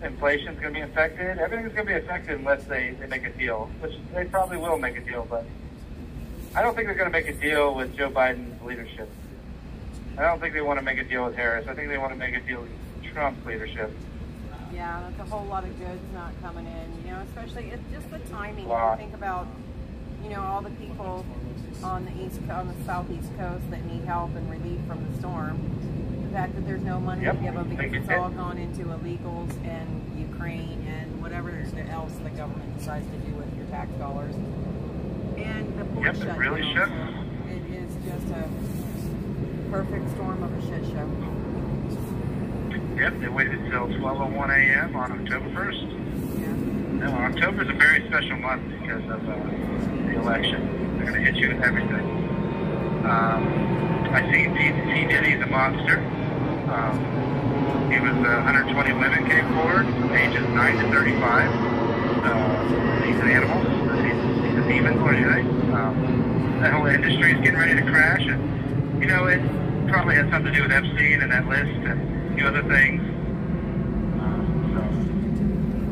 inflation's going to be affected. Everything's going to be affected unless they make a deal, which they probably will make a deal, but I don't think they're going to make a deal with Joe Biden's leadership. I don't think they want to make a deal with Harris. I think they want to make a deal with Trump's leadership. Yeah, that's a whole lot of goods not coming in, you know, especially it's just the timing. Wow. You think about, you know, all the people on the southeast coast that need help and relief from the storm. The fact that there's no money to give them because it's all gone into illegals and Ukraine and whatever else the government decides to do with your tax dollars. And the port shutdown. It really should. It is just a perfect storm of a shit show. Yep, they waited till 12:01 a.m. on October 1st. Yeah. Now, October is a very special month because of the election. They're going to hit you with everything. I see T. Diddy's a monster. He was 120 women came forward, ages 9 to 35. He's an animal. He's a demon, what do you think? that whole industry is getting ready to crash. And, you know, it probably has something to do with Epstein and that list and a few other things.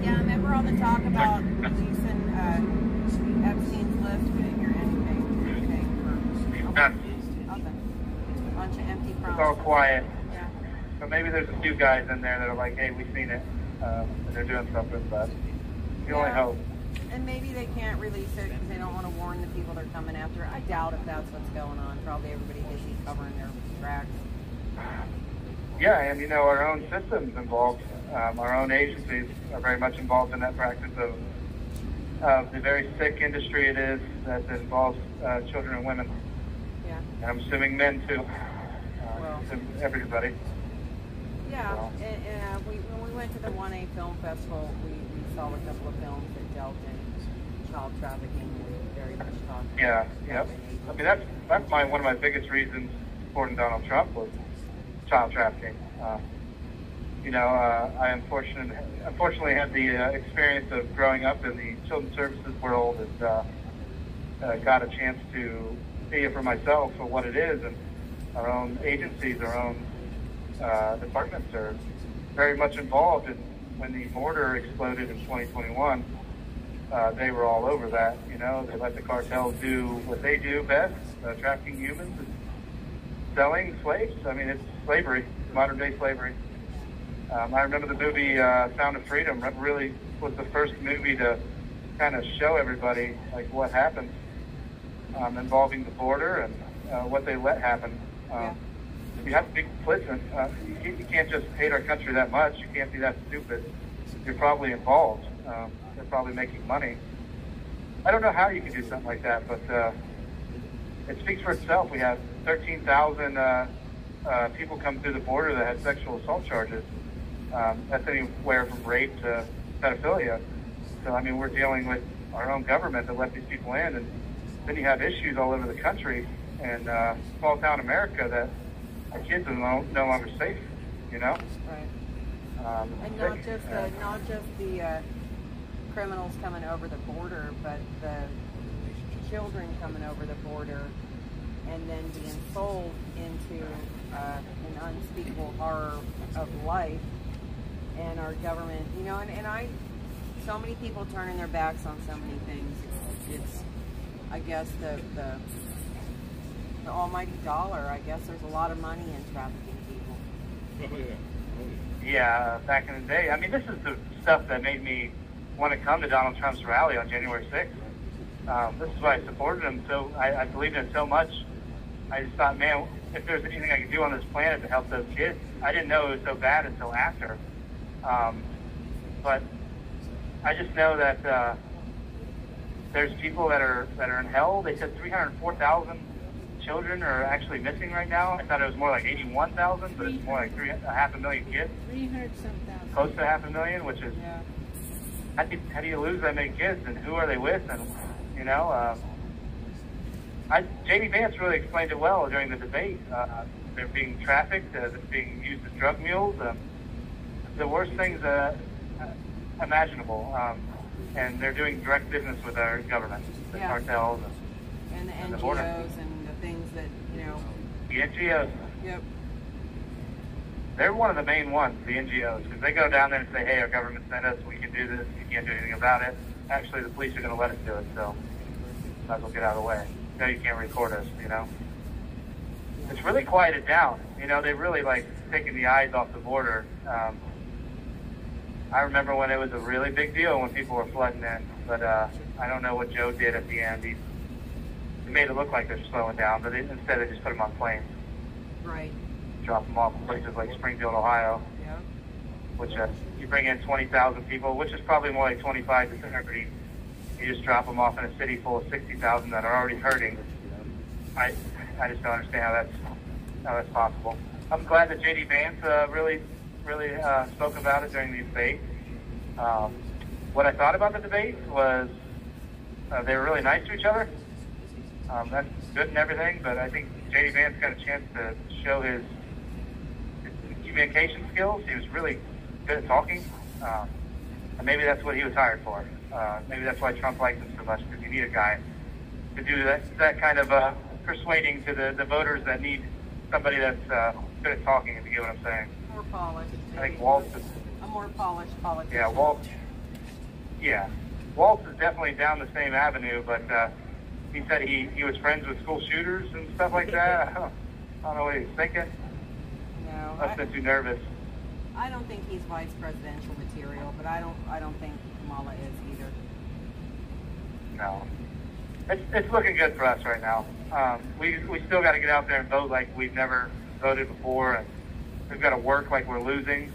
Yeah, I remember all the talk about releasing Epstein's list. We didn't hear anything for nothing. A bunch of empty promises. It's all quiet. Yeah. But maybe there's a few guys in there that are like, hey, we've seen it. And they're doing something, but you only hope. And maybe they can't release it because they don't want to warn the people they're coming after. I doubt if that's what's going on. Probably everybody busy covering their tracks. Yeah, and you know, our own system's involved. Our own agencies are very much involved in that practice of the very sick industry it is that involves children and women. Yeah. And I'm assuming men too. Everybody. Yeah, and when we went to the 1A Film Festival, we saw a couple of films that dealt in child trafficking and very much talked. Yeah, yep. I mean, that's one of my biggest reasons supporting Donald Trump was child trafficking. You know, I unfortunately had the experience of growing up in the children's services world and got a chance to see it for myself for what it is. And our own agencies, our own departments are very much involved. And when the border exploded in 2021, they were all over that. You know, they let the cartels do what they do best, trafficking humans and selling slaves. I mean, it's slavery, modern day slavery. I remember the movie Sound of Freedom really was the first movie to kind of show everybody like what happens involving the border and what they let happen. You have to be complicit. You can't just hate our country that much. You can't be that stupid. You're probably involved. They're probably making money. I don't know how you can do something like that, but it speaks for itself. We have 13,000 people come through the border that had sexual assault charges. That's anywhere from rape to pedophilia. So, I mean, we're dealing with our own government that let these people in, and then you have issues all over the country and small town America that our kids are no longer safe, you know? Right. And not just the criminals coming over the border, but the children coming over the border and then being sold into an unspeakable horror of life. And our government, you know, so many people turning their backs on so many things. It's I guess the almighty dollar. I guess there's a lot of money in trafficking people. Yeah, back in the day. I mean, this is the stuff that made me want to come to Donald Trump's rally on January 6th. This is why I supported him. So I believed in it so much. I just thought, man, if there's anything I could do on this planet to help those kids. I didn't know it was so bad until after. But I just know that there's people that are in hell. They said 304,000 children are actually missing right now. I thought it was more like 81,000, but it's more like 500,000 kids. 300-some-thousand. Close to 500,000, which is how do you lose that many kids, and who are they with? And you know, J.D. Vance really explained it well during the debate. They're being trafficked. They're being used as drug mules. The worst things imaginable, and they're doing direct business with our government, the cartels, and the and the NGOs border. and the things that, you know. The NGOs. Yep. They're one of the main ones, the NGOs, because they go down there and say, hey, our government sent us, we can do this, you can't do anything about it. Actually, the police are going to let us do it, so might as well get out of the way. No, you can't record us, you know. It's really quieted down. You know, they really, like, taking the eyes off the border. I remember when it was a really big deal when people were flooding in, but I don't know what Joe did at the end. He made it look like they're slowing down, but instead they just put them on planes. Right. Drop them off in places like Springfield, Ohio, which you bring in 20,000 people, which is probably more like 25 to 30. You just drop them off in a city full of 60,000 that are already hurting. I just don't understand how that's possible. I'm glad that J.D. Vance really spoke about it during the debate. What I thought about the debate was they were really nice to each other. That's good and everything, but I think J.D. Vance got a chance to show his communication skills. He was really good at talking, and maybe that's what he was hired for. Maybe that's why Trump likes him so much, because you need a guy to do that kind of persuading to the voters that need somebody that's good at talking, if you get what I'm saying. More polished. I think Waltz is... A more polished politician. Yeah, Waltz is definitely down the same avenue, but he said he was friends with school shooters and stuff like that. I don't know what he was thinking. No. Must have been too nervous. I don't think he's vice presidential material, but I don't think Kamala is either. No. It's looking good for us right now. We still got to get out there and vote like we've never voted before, and we've got to work like we're losing.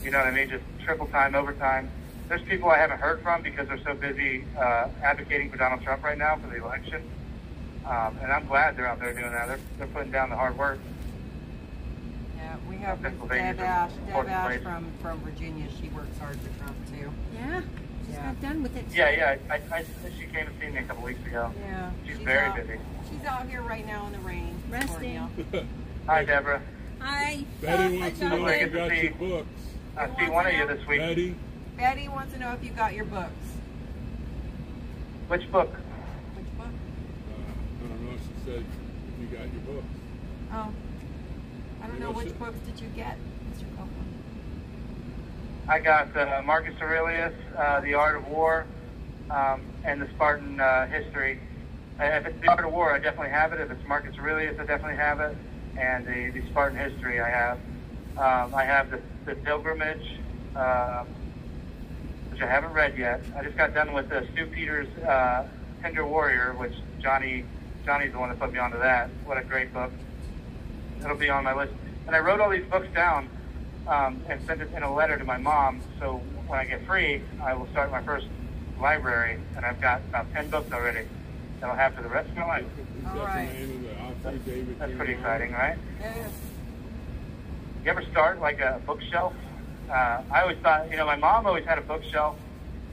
You know what I mean? Just triple time, overtime. There's people I haven't heard from because they're so busy advocating for Donald Trump right now for the election. And I'm glad they're out there doing that. They're putting down the hard work. Yeah, we have Deb Ash from Virginia. She works hard for Trump too. Yeah, she's got done with it. Yeah. She came to see me a couple weeks ago. Yeah, she's very busy. She's out here right now in the rain. Resting. Hi, Deborah. Hi. Betty wants to know if you got your books. I see one of you this week. Betty wants to know if you got your books. Which book? Which book? I don't know. She said if you got your books. Oh. I don't know. Which books did you get, Mr. Copeland? I got Marcus Aurelius, The Art of War, and the Spartan History. If it's The Art of War, I definitely have it. If it's Marcus Aurelius, I definitely have it. And the Spartan History I have. I have the Pilgrimage, which I haven't read yet. I just got done with Stu Peters' Tender Warrior, which Johnny's the one that put me onto that. What a great book. It'll be on my list. And I wrote all these books down and sent it in a letter to my mom, so when I get free, I will start my first library, and I've got about 10 books already that I'll have for the rest of my life. All right. That's pretty exciting, right? It is. You ever start like a bookshelf? I always thought, my mom always had a bookshelf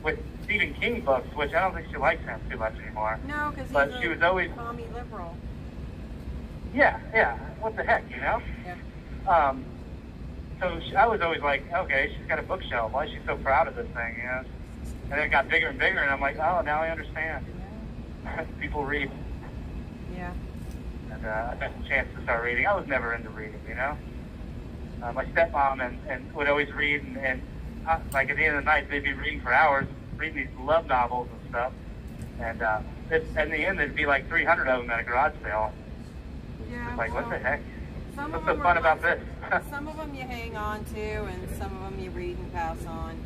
with Stephen King books, which I don't think she likes him too much anymore. No, because she was always commie liberal. Yeah. What the heck, Yeah. So I was always like, okay, she's got a bookshelf. Why is she so proud of this thing, And then it got bigger and bigger, and I'm like, oh, now I understand. People read. Yeah. And I got a chance to start reading. I was never into reading, My stepmom and would always read, and like at the end of the night, they'd be reading for hours, reading these love novels and stuff. And in the end, there'd be like 300 of them at a garage sale. Yeah. It's like, what the heck? Some What's of so them fun about this? Some of them you hang on to, and some of them you read and pass on.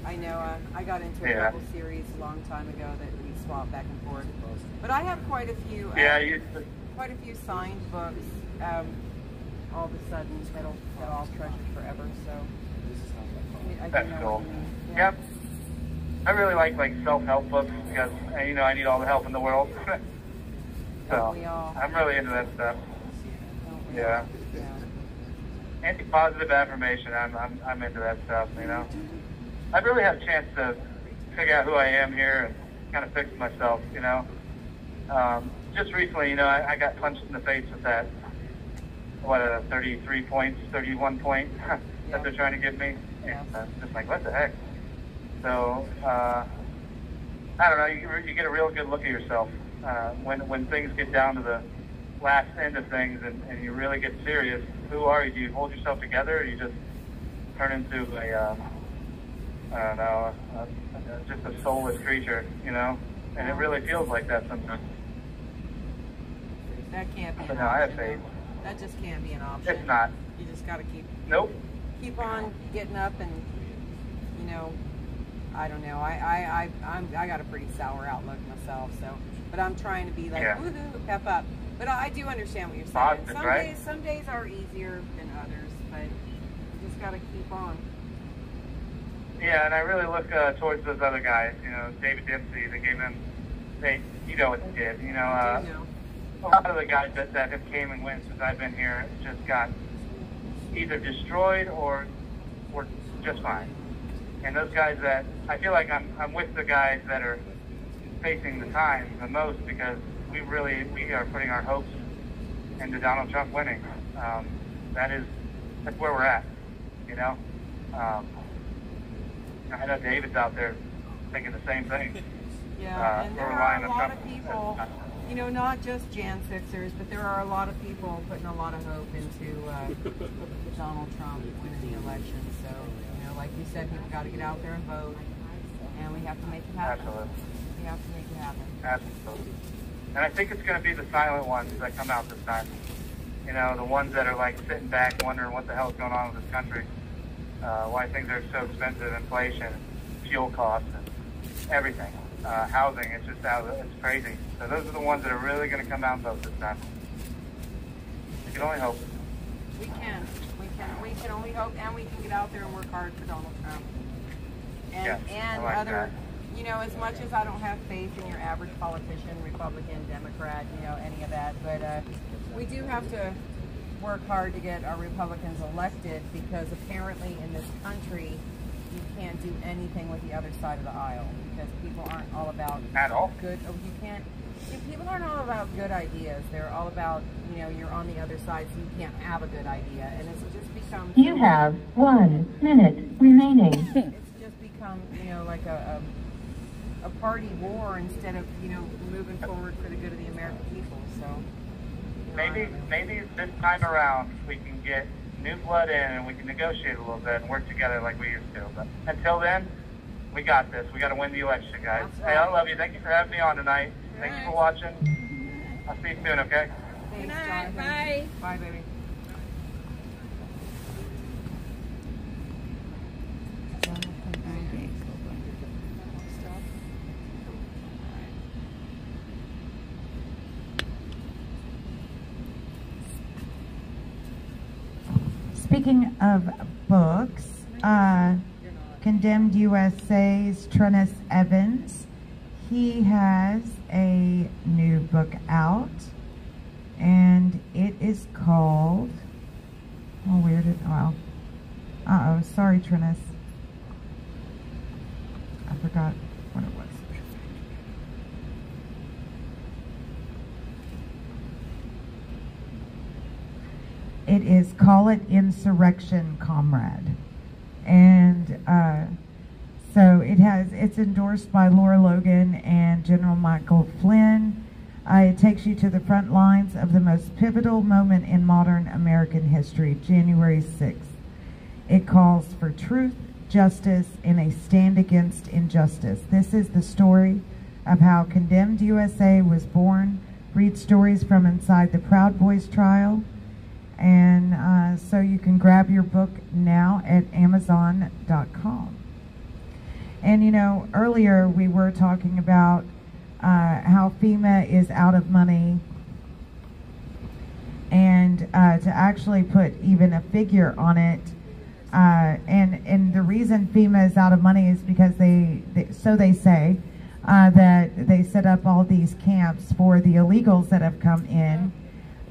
I know I got into a couple series a long time ago that we swapped back and forth. But I have quite a few. Quite a few signed books. All of a sudden, that'll all treasured forever. So I That's know cool. what you mean. Yep. I really like self-help books because I need all the help in the world. So we all? I'm really into that stuff. Yeah. Anti-positive affirmation. I'm into that stuff. I've really had a chance to figure out who I am here and kind of fix myself. Just recently, I got punched in the face with that. 33 points, 31 point that they're trying to give me. And just like, what the heck? So, I don't know, you get a real good look at yourself when things get down to the last end of things and you really get serious. Who are you? Do you hold yourself together, or you just turn into I don't know, just a soulless creature, And it really feels like that sometimes. That can't be But an no, option. I have faith. That just can't be an option. It's not. You just got to keep on getting up, and I don't know. I got a pretty sour outlook myself, but I'm trying to be like woohoo, pep up. But I do understand what you're saying. Positive, some days are easier than others, but you just got to keep on. Yeah, and I really look towards those other guys. David Dempsey. They gave him. What they did. A lot of the guys that have came and went since I've been here just got either destroyed or just fine. And those guys that I feel like I'm with the guys that are facing the times the most, because we are putting our hopes into Donald Trump winning. That's where we're at. I know David's out there thinking the same thing. Yeah, and there are a lot of people. you know, not just J6ers, but there are a lot of people putting a lot of hope into Donald Trump winning the election. So, you know, like you said, people got to get out there and vote, and we have to make it happen. Absolutely. We have to make it happen. Absolutely. And I think it's going to be the silent ones that come out this time. You know, the ones that are like sitting back wondering what the hell's going on with this country. Why things are so expensive, inflation, fuel costs, and everything. Housing, it's just it's crazy. So those are the ones that are really going to come out and vote this time. We can only hope. We can. We can only hope, and we can get out there and work hard for Donald Trump. And, yes, and I like other, that. you know, as much as I don't have faith in your average politician, Republican, Democrat, you know, any of that, but we do have to work hard to get our Republicans elected, because apparently in this country you can't do anything with the other side of the aisle, because people aren't all about at all good. You can't. People aren't all about good ideas. They're all about, you know, you're on the other side, so you can't have a good idea, and it's just become. You have 1 minute remaining. It's just become, you know, like a party war instead of, you know, moving forward for the good of the American people. So maybe this time around we can get new blood in and we can negotiate a little bit and work together like we used to. But until then, we got this. We got to win the election, guys. Right. Hey, I love you. Thank you for having me on tonight. Thank you for watching. I'll see you soon, okay? Thanks, night, Jonathan. bye. Bye, baby. Speaking of books, Condemned USA's Trennis Evans, he has a new book out, and it is called, oh, where did, well, uh-oh, sorry, Trennis. I forgot what it was. It is Call It Insurrection, Comrade. And so it's endorsed by Laura Logan and General Michael Flynn. It takes you to the front lines of the most pivotal moment in modern American history, January 6th. It calls for truth, justice, and a stand against injustice. This is the story of how Condemned USA was born. Read stories from inside the Proud Boys trial. And so you can grab your book now at Amazon.com. And you know, earlier we were talking about how FEMA is out of money, and to actually put even a figure on it, and the reason FEMA is out of money is because so they say that they set up all these camps for the illegals that have come in.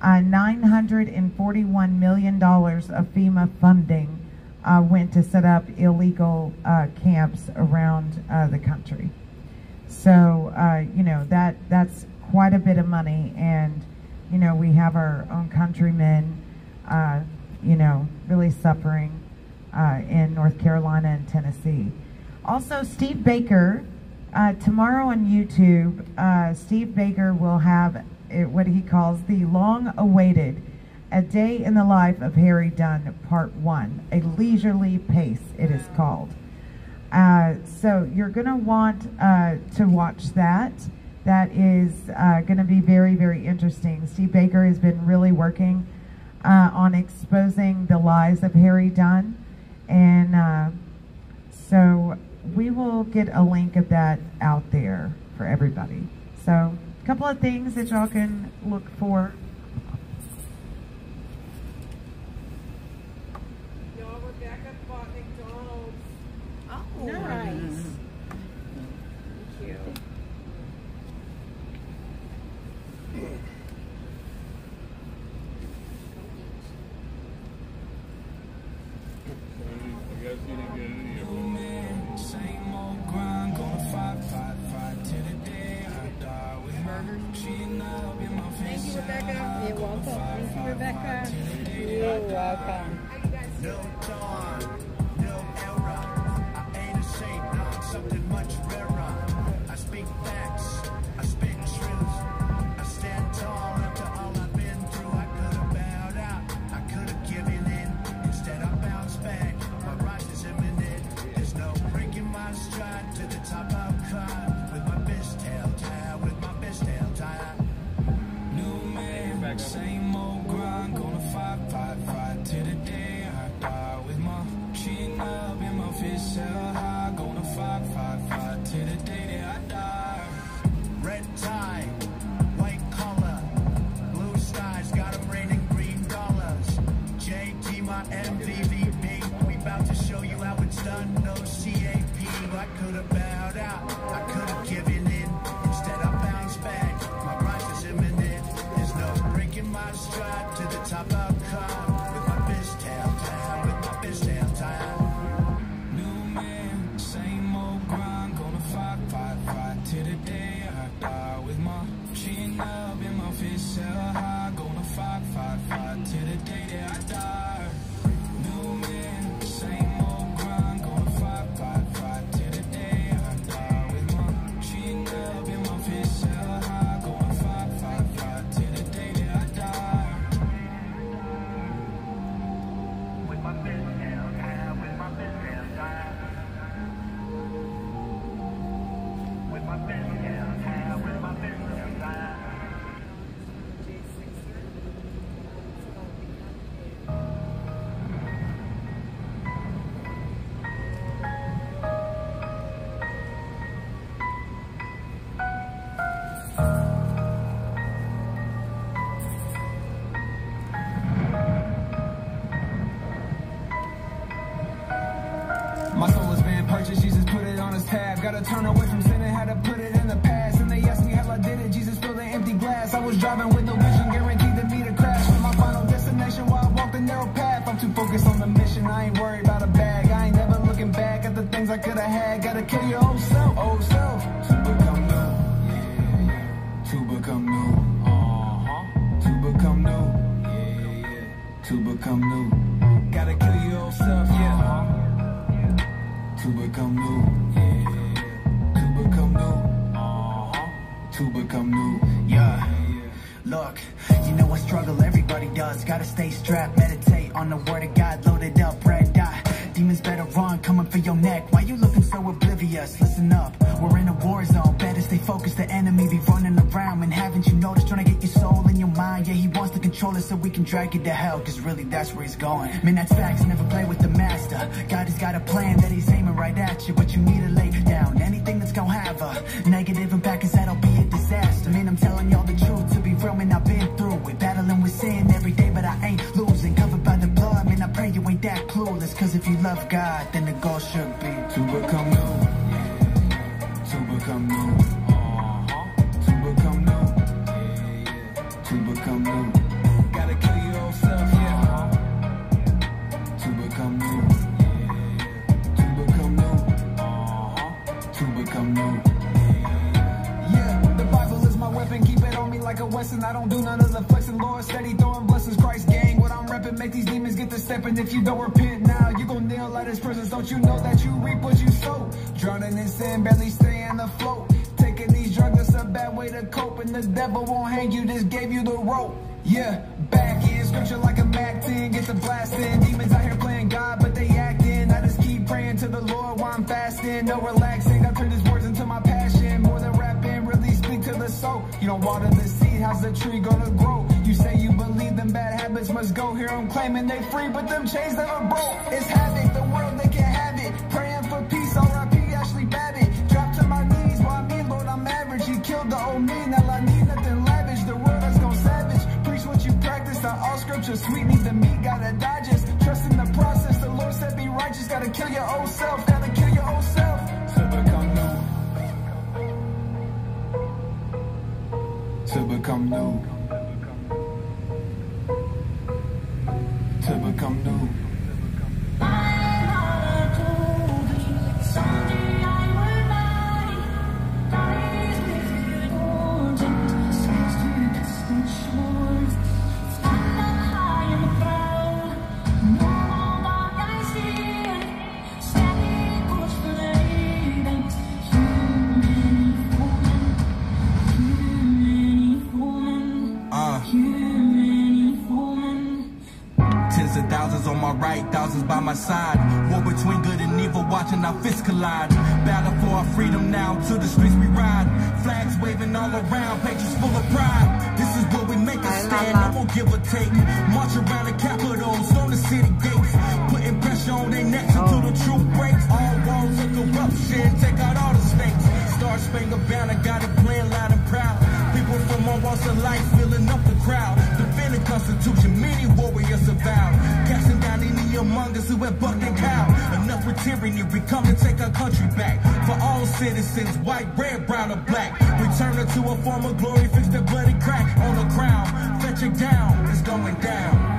$941 million of FEMA funding went to set up illegal camps around the country. So, you know, that's quite a bit of money, and, you know, we have our own countrymen, you know, really suffering in North Carolina and Tennessee. Also, Steve Baker, tomorrow on YouTube, Steve Baker will have what he calls the long-awaited A Day in the Life of Harry Dunn, Part 1, A Leisurely Pace, it is called. So you're going to want to watch that. That is going to be very, very interesting. Steve Baker has been really working on exposing the lies of Harry Dunn, and so we will get a link of that out there for everybody. So a couple of things that y'all can look for. Y'all, Rebecca bought McDonald's. Oh, nice. Thank you. I guess you didn't get any of them. Same old grind, gonna fight till the day I die with her. She and I'll be my face. Thank you, Rebecca. the top I'll climb with my fishtail tied, with my fishtail tied. New man, same old grind, gonna fight till the day I die. With my chin up and my fist held high, gonna fight till the day that I die. Red tie, white collar, blue skies, got 'em raining green dollars. JT, my MVVP, we about to show you how it's done, no CAP. I could've bowed out, I could've given in, instead I bounced back, my rise is imminent. There's no breaking my stride, to the top I'll climb, with my fishtail tied, with my fishtail tied. New man, same old grind, gonna fight till the day I die. With my chin up and my fist held high, gonna fight till the day that I die. New man, same old grind, gonna fight till the day I die. With my chin up and my fist held high, gonna fight till the day that I die. With my fishtail tied, with my fishtail tied. With my fishtail tied, with my fishtail tied. My soul has been purchased, Jesus put it on his tab. Gotta turn away from sin and had to put it in the past. And they asked me how I did it, Jesus filled the empty glass. I was driving with no vision, guaranteed to me to crash. With my final destination while I walk the narrow path. I'm too focused on the mission, I ain't worried about a bag. I ain't never looking back at the things I could've had. Gotta kill your old self, to become new. To become new. To become new. To become new. Gotta kill your old self, to become new, to become new, to become new, yeah. Look, you know I struggle, everybody does. Gotta stay strapped, meditate on the word of God, loaded up, red dot. Demons better run, coming for your neck. Why you looking so oblivious? Listen up, we're in a war zone. Better stay focused, the enemy be running around. And haven't you noticed, trying to get your soul and your mind? Yeah, he wants to control it so we can drag you to hell, cause really that's where he's going. Man, that's facts, never play with the master. God has got a plan that he's aiming right at you, but you need to lay down anything that's gonna have a negative impact, cause that'll be a disaster. Man, I'm telling y'all the truth, to be real, man, I've been through it. Battling with sin every day, but I ain't losing. Covered by the blood, man, I pray you ain't that clueless. Cause if you love God, then the goal should be to become new. To become new. To become new. To become new. Gotta kill your old self, to become new. To become new. To become new. Yeah, the Bible is my weapon, keep it on me like a Wesson. I don't do none of the flexing, Lord steady throwing blessings. Christ gang, what I'm repping, make these demons get to stepping. If you don't repent now, you gon' kneel at his presence. Don't you know that you reap what you sow? Drowning in sin, barely staying afloat. Taking these drugs, that's a bad way to cope. And the devil won't hang you, just gave you the rope. Yeah, back in scripture like a Mac 10, get the blasting. Demons out here playing God, but they acting. I just keep praying to the Lord while I'm fasting. No relaxing, I turn these words into my passion. More than rapping, really speak to the soul. You don't water the seed, how's the tree gonna grow? You say you believe them bad habits must go. Here I'm claiming they free, but them chains never broke. It's havoc, the world they can't have it. Praying for peace, R.I.P. Ashley Babbitt. Drop to my knees, while I mean, Lord, I'm average. He killed the old me, now I need nothing lavish. The world has gone savage. Preach what you practice, not all scripture. Sweet need the meat, gotta digest. Trust in the process, the Lord said be righteous. Gotta kill your old self, gotta kill your old self to become new. To become new. To become new. Thousands on my right, thousands by my side. War between good and evil, watching our fists collide. Battle for our freedom now, to the streets we ride. Flags waving all around, patriots full of pride. This is where we make a stand, no more give or take. March around the Capitol, storm the city gates. Putting pressure on their necks until the truth breaks. All walls of corruption, take out all the snakes. Star Spangled Banner, got it playing loud and proud. People from all walks of life filling up the crowd. Defending Constitution, many warriors avowed. Casting down any among us who have bucked and cowed. Enough with tyranny, we come to take our country back. For all citizens, white, red, brown, or black. Return her to a form of glory, fix the bloody crack on the crown. Fetch it down, it's going down.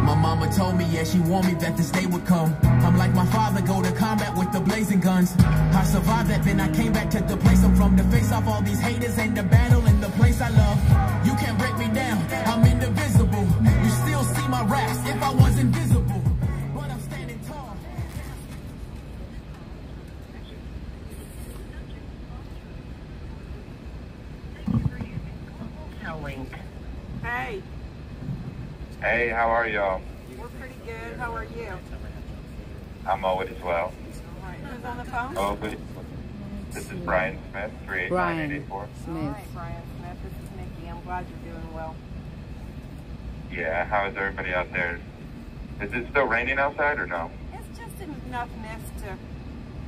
My mama told me, yeah, she warned me that this day would come. I'm like my father, go to combat with the blazing guns. I survived that, then I came back to the place I'm from, to face off all these haters and the battle in the place I love. You can't break me down, I'm indivisible. You still see my raps if I was invisible, but I'm standing tall. Hey. Hey, how are y'all? We're pretty good. How are you? I'm always well. All right. Who's on the phone? Oh, good. This is Brian Smith, 389-884. All right, Brian Smith. This is Nikki. I'm glad you're doing well. Yeah, how is everybody out there? Is it still raining outside or no? It's just enough mist to,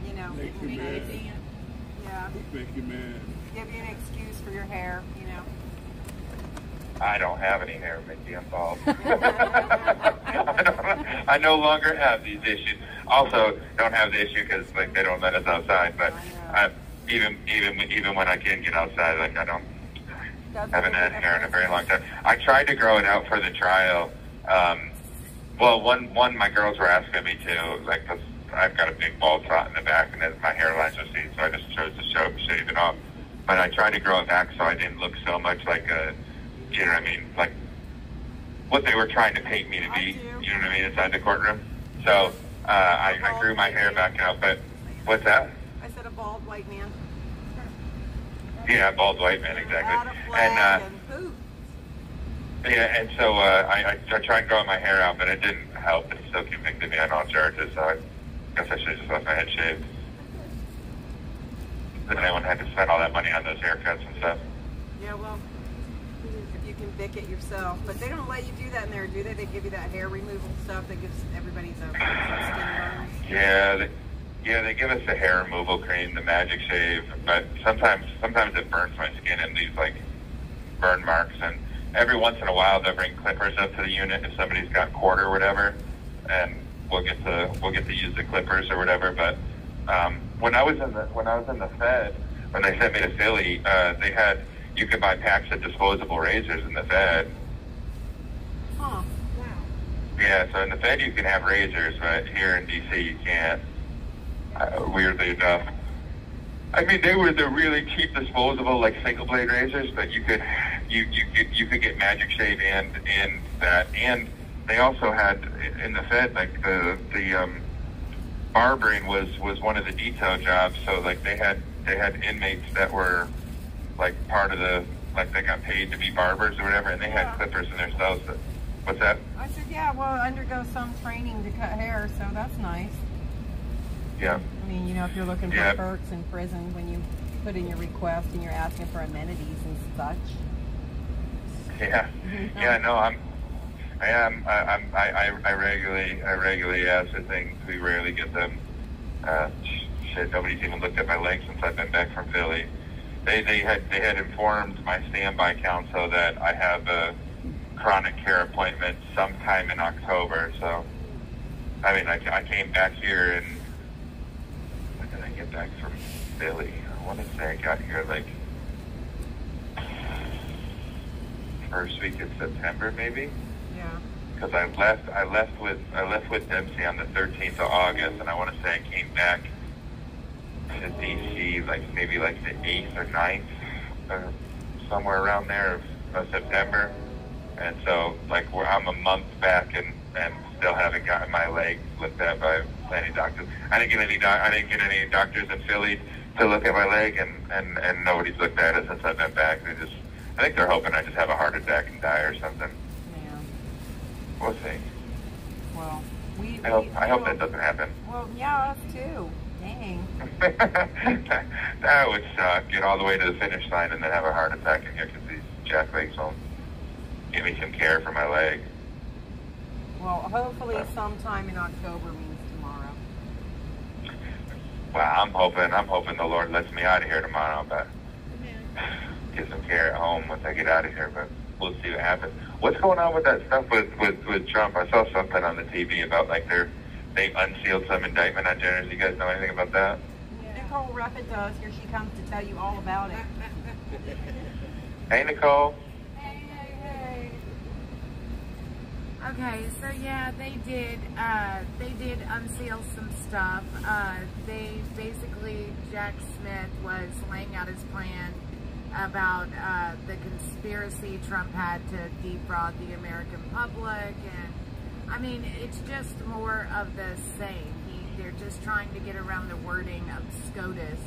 you know, Make you mad. Yeah. Make you mad. Give you an excuse for your hair, you know. I don't have any hair, Mickey. I'm bald. I no longer have these issues. Also, don't have the issue because like they don't let us outside. But even when I can get outside, like I don't haven't had hair in a very long time. I tried to grow it out for the trial. Well, one my girls were asking me to, like, cause I've got a big bald spot in the back and then my hairline's receding, so I just chose to shave it off. But I tried to grow it back so I didn't look so much like a, you know what I mean, like what they were trying to paint me to be, you know what I mean, inside the courtroom. So I grew my hair back out, but what's that? I said a bald white man. Yeah, bald white man, exactly. And yeah, and so I tried growing my hair out, but it didn't help. It still convicted me on all charges, so I guess I should have just left my head shaved. Then anyone had to spend all that money on those haircuts and stuff. Yeah, well, if you can pick it yourself. But they don't let you do that in there, do they? They give you that hair removal stuff that gives everybody's skin burns. Yeah, they give us the hair removal cream, the Magic Shave, but sometimes it burns my skin and leaves like burn marks. And every once in a while they'll bring clippers up to the unit if somebody's got cord or whatever, and we'll get to use the clippers or whatever. But when I was in the Fed, when they sent me to Philly, you could buy packs of disposable razors in the Fed. Huh. Wow. Yeah, so in the Fed you can have razors, but here in DC you can't. Weirdly enough. I mean, they were the really cheap disposable, like single blade razors, but you could get Magic Shave and that, and they also had in the Fed like the barbering was one of the detail jobs. So like they had inmates that were like part of the, like they got paid to be barbers or whatever, and they had clippers in their cells. What's that? I said, yeah, well, undergo some training to cut hair, so that's nice. Yeah. I mean, you know, if you're looking for perks in prison, when you put in your request and you're asking for amenities and such. Yeah. Yeah. No, I regularly ask for things. We rarely get them. Shit, nobody's even looked at my legs since I've been back from Philly. They had informed my standby counsel that I have a chronic care appointment sometime in October. So, I mean, I came back here and when did I get back from Philly? I want to say I got here like first week of September, maybe. Yeah. Because I left with Dempsey on the 13th of August, and I want to say I came back to DC like maybe like the 8th or 9th, or somewhere around there of September. And so, like, I'm a month back and still haven't gotten my leg looked at by any doctors. I didn't get any doctors in Philly to look at my leg, and nobody's looked at it since I've been back. I think they're hoping I just have a heart attack and die or something. Yeah. We'll see. Well, I hope that doesn't happen. Well, yeah, us too. Dang. That would suck. Get all the way to the finish line and then have a heart attack and here because these jack legs won't give me some care for my leg. Well, hopefully sometime in October means tomorrow. Well, I'm hoping the Lord lets me out of here tomorrow, but get some care at home once I get out of here, but we'll see what happens. What's going on with that stuff with Trump? I saw something on the TV about, like, they unsealed some indictment on Jenners. You guys know anything about that? Yeah. Nicole Ruffin does. Here she comes to tell you all about it. Hey, Nicole. Hey. Okay, so yeah, they did unseal some stuff. They basically, Jack Smith was laying out his plan about the conspiracy Trump had to defraud the American public, and I mean, it's just more of the same. They're just trying to get around the wording of SCOTUS,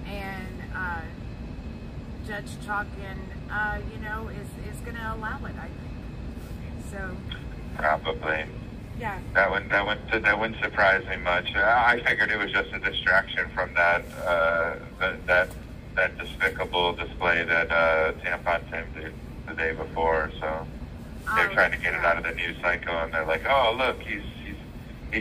and Judge Chalkin, you know, is going to allow it, I think. So probably. Yeah. That wouldn't surprise me much. I figured it was just a distraction from that despicable display that Tampon Tim did the day before. So they're trying to get it out of the news cycle, and they're like, "Oh, look, he's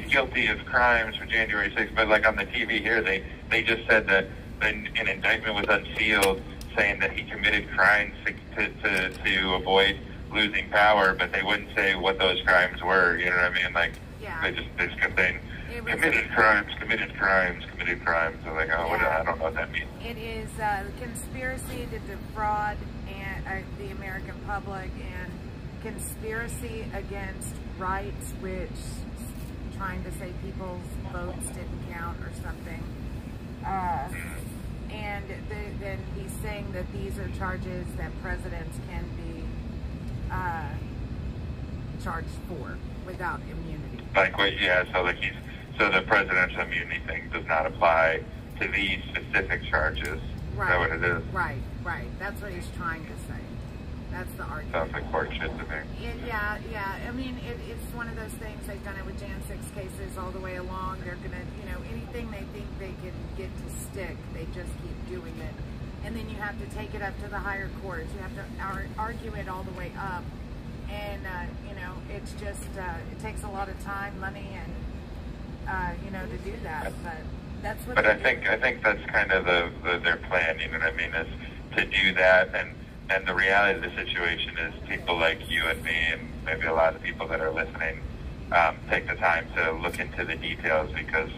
guilty of crimes for January 6th." But like on the TV here, they just said that an indictment was unsealed, saying that he committed crimes to avoid losing power, but they wouldn't say what those crimes were. You know what I mean? Like, they just kept saying committed crimes. I'm like, oh, I don't know what that means. It is conspiracy to defraud the American public, and conspiracy against rights, which trying to say people's votes didn't count or something. And then he's saying that these are charges that presidents can be charged for without immunity. Like, so the presidential immunity thing does not apply to these specific charges. Right. Is that what it is? Right. That's what he's trying to say. That's the argument. Sounds like court shit to me. Yeah. I mean, it's one of those things. They've done it with J6 cases all the way along. They're gonna, anything they think they can get to stick, they just keep doing it. And then you have to take it up to the higher courts. You have to argue it all the way up. And, it's just, it takes a lot of time, money, and, to do that. But that's what. But I think that's kind of their plan. You know what I mean? Is to do that, and the reality of the situation is people like you and me, and maybe a lot of the people that are listening, take the time to look into the details because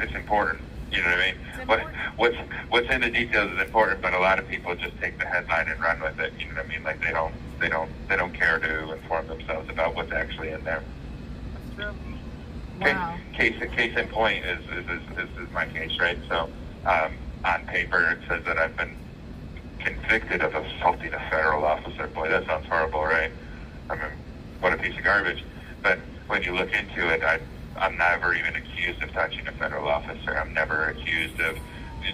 it's important. You know what I mean? What's in the details is important, but a lot of people just take the headline and run with it. You know what I mean? Like they don't care to inform themselves about what's actually in there. That's true. Wow. Case in point is my case, right? So on paper it says that I've been convicted of assaulting a federal officer. Boy, that sounds horrible, right? I mean, what a piece of garbage. But when you look into it, I'm never even accused of touching a federal officer. I'm never accused of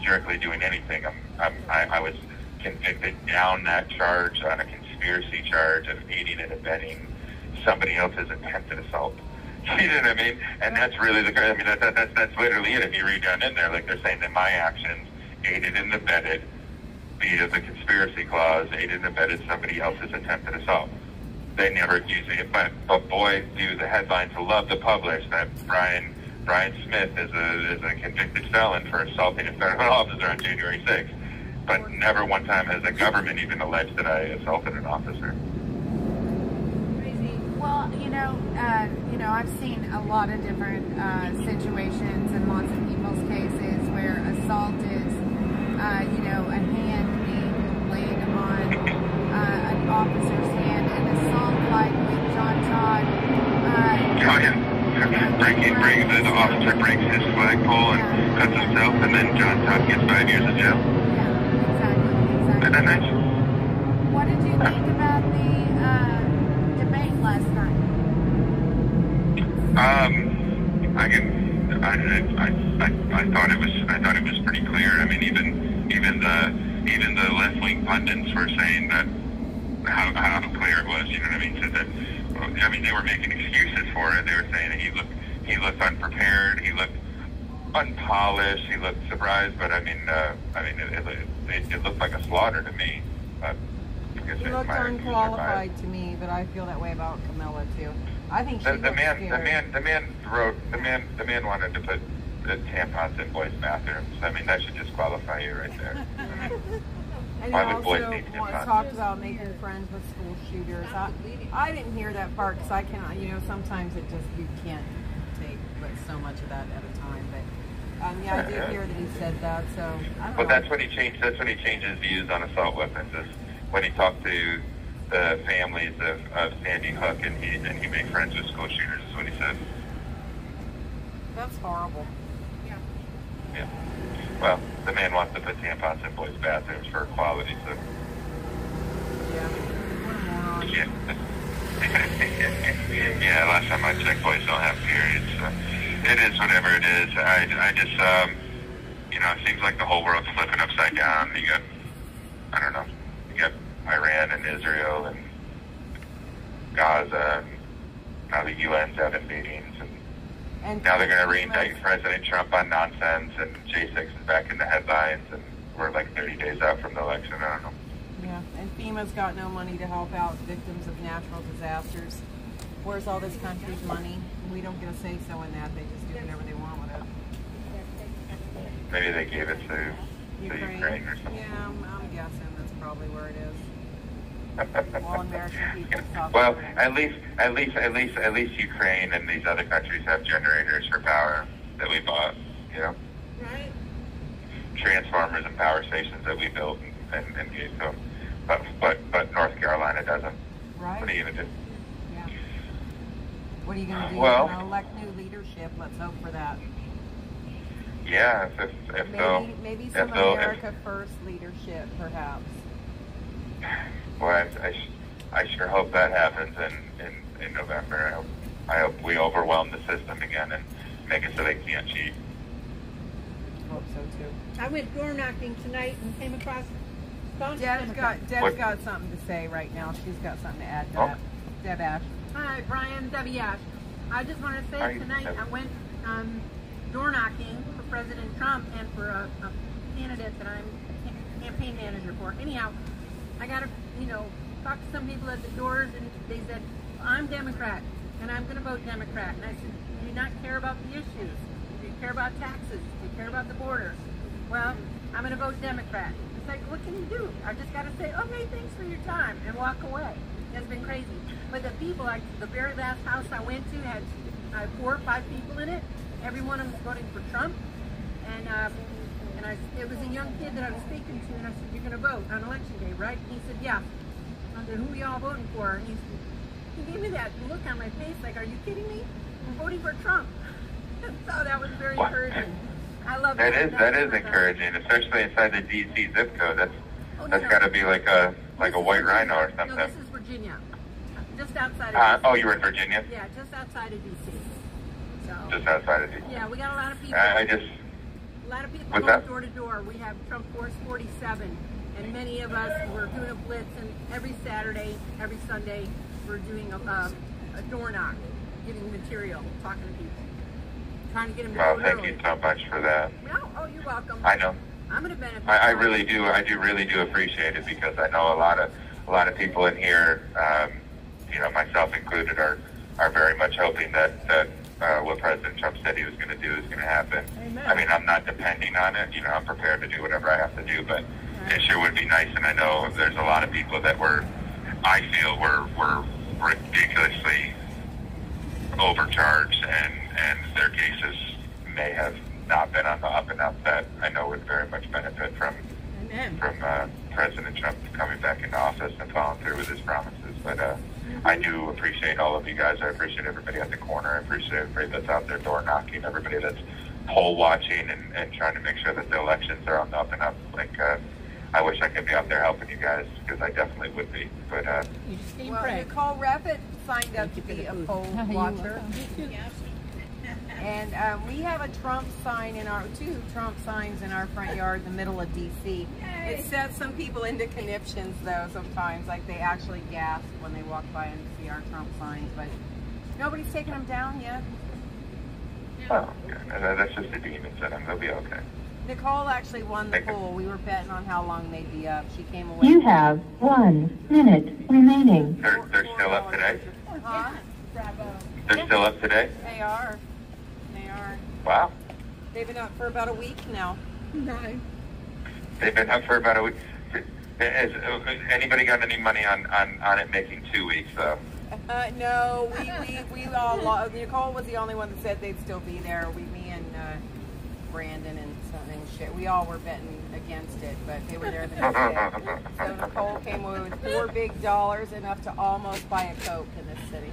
directly doing anything. I was convicted down that charge on a conspiracy charge of aiding and abetting somebody else's attempted assault. You know what I mean? And that's really that's literally it. If you read down in there, like they're saying that my actions aided and abetted via the conspiracy clause, aided and abetted somebody else's attempted assault. They never accuse me, but boy, do the headlines love to publish that Brian Smith is a convicted felon for assaulting a federal officer on January 6th. But never one time has the government even alleged that I assaulted an officer. Crazy. Well, I've seen a lot of different situations in lots of people's cases where assault is, a hand being laid on an officer's hand, and assault like with John Todd. The officer breaks his flagpole and cuts himself, and then John Todd gets 5 years of jail. Yeah, exactly. Isn't that nice? What did you think about the debate last night? I thought it was pretty clear. I mean, even the left wing pundits were saying that how clear it was. You know what I mean? So that, I mean, they were making excuses for it. They were saying that he looked unprepared. He looked unpolished. He looked surprised. But I mean, it looked like a slaughter to me. But He looked unqualified to me, but I feel that way about Camilla too. I think she the man wanted to put the tampons in boys' bathrooms. I mean, that should disqualify you right there. And Why he would boys also need tampons? talked about making friends with school shooters. I didn't hear that part because I cannot, sometimes it just, you can't take but so much of that at a time. But yeah, I did hear that he said that, so I don't know. That's when he changed his views on assault weapons, is when he talked to the families of Sandy Hook and he made friends with school shooters, is what he said. That's horrible. Yeah. Well, the man wants to put tampons in boys' bathrooms for equality, so. Yeah. Yeah, last time I checked, boys don't have periods, so it is whatever it is. I just, it seems like the whole world's flipping upside down. You got Iran and Israel and Gaza, and now the UN's having meetings, and now they're going to re-indict President Trump on nonsense, and J6 is back in the headlines, and we're like 30 days out from the election. I don't know. Yeah, and FEMA's got no money to help out victims of natural disasters. Where's all this country's money? We don't get a say-so in that. They just do whatever they want with it. Maybe they gave it to Ukraine or something. Yeah, I'm guessing that's probably where it is. All American people suffer. Well, at least Ukraine and these other countries have generators for power that we bought. Right. Transformers and power stations that we built and gave to them. But North Carolina doesn't. Right. What are you gonna do? Yeah. What are you gonna do? Well, You're gonna elect new leadership. Let's hope for that. Yeah, Maybe some America First leadership, perhaps. Well, I sure hope that happens in November. I hope we overwhelm the system again and make it so they can't cheat. Hope so too. I went door knocking tonight and came across Deb's got something to say right now. She's got something to add to that. Deb Ash. Hi, Brian, Debbie Ash. I just want to say tonight I went door knocking for President Trump and for a candidate that I'm campaign manager for. Anyhow, I got to, talk to some people at the doors, and they said, I'm Democrat, and I'm going to vote Democrat. And I said, do you not care about the issues? Do you care about taxes? Do you care about the border? Well, I'm going to vote Democrat. It's like, what can you do? I just got to say, okay, thanks for your time, and walk away. It's been crazy. But the people, like the very last house I went to had 4 or 5 people in it. Every one of them was voting for Trump. And it was a young kid that I was speaking to, and I said, you're going to vote on election day, right? And he said, yeah. I said, who are y'all voting for? And he gave me that look on my face like, are you kidding me? I'm voting for Trump. So that was very encouraging. I love that. That is encouraging, especially inside the D.C. zip code. That's got to be like a white rhino or something. No, this is Virginia. Just outside of D.C. Oh, you were in Virginia? Yeah, just outside of D.C. So, just outside of D.C. Yeah, we got a lot of people. A lot of people going door to door. We have Trump Force 47, and many of us, we're doing a blitz, and every Saturday, every Sunday, we're doing a door knock, giving material, talking to people, trying to get them to vote thank you so much for that. No, oh, you're welcome. I know. I'm going to benefit. I really do. I really do appreciate it, because I know a lot of people in here, myself included, are very much hoping that what President Trump said he was going to do is going to happen. Amen. I mean, I'm not depending on it. I'm prepared to do whatever I have to do, but it sure would be nice. And I know there's a lot of people that I feel were ridiculously overcharged, and their cases may have not been on the up and up, that I know would very much benefit from President Trump coming back into office and following through with his promises. But I do appreciate all of you guys. I appreciate everybody at the corner. I appreciate everybody that's out there door knocking, everybody that's poll watching and trying to make sure that the elections are on the up and up. I wish I could be out there helping you guys, because I definitely would be. But Well, Nicole Rapid signed up to be a poll watcher. And we have a Trump sign in our, 2 Trump signs in our front yard in the middle of DC. It sets some people into conniptions though sometimes, like they actually gasp when they walk by and see our Trump signs, but nobody's taken them down yet. oh, okay. That's just the demons in them. They'll be okay. Nicole actually won the poll. We were betting on how long they'd be up. She came away. You have 1 minute remaining. They're still up today? Huh? They're still up today? They are. They are. Wow. They've been up for about a week now. No. They've been up for about a week. Has anybody got any money on it making 2 weeks, though? No, we all, Nicole was the only one that said they'd still be there. Me and Brandon and shit, we all were betting against it, but they were there the next day. So Nicole came away with $4 big dollars, enough to almost buy a Coke in this city.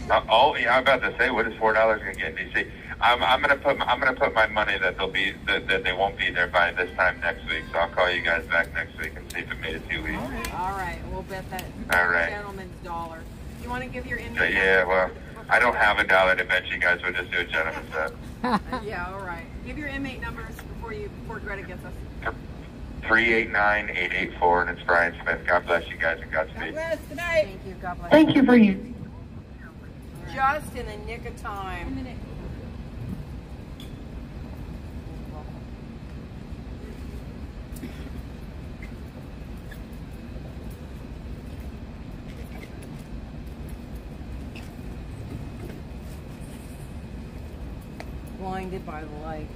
Yeah, I'm about to say, what is $4 going to get in DC? I'm gonna put my money that that they won't be there by this time next week. So I'll call you guys back next week and see if it made it 2 weeks. All right, we'll bet that gentleman's dollar. You want to give your inmate? Yeah, well, I don't have a dollar to bet you guys. We'll just do a gentleman's bet. Yeah, all right. Give your inmate numbers before Greta gets us. 389-884, and it's Brian Smith. God bless you guys and Godspeed. God bless. Good night. Thank you. God bless. Thank you for you. Just in the nick of time. Blinded by the lights.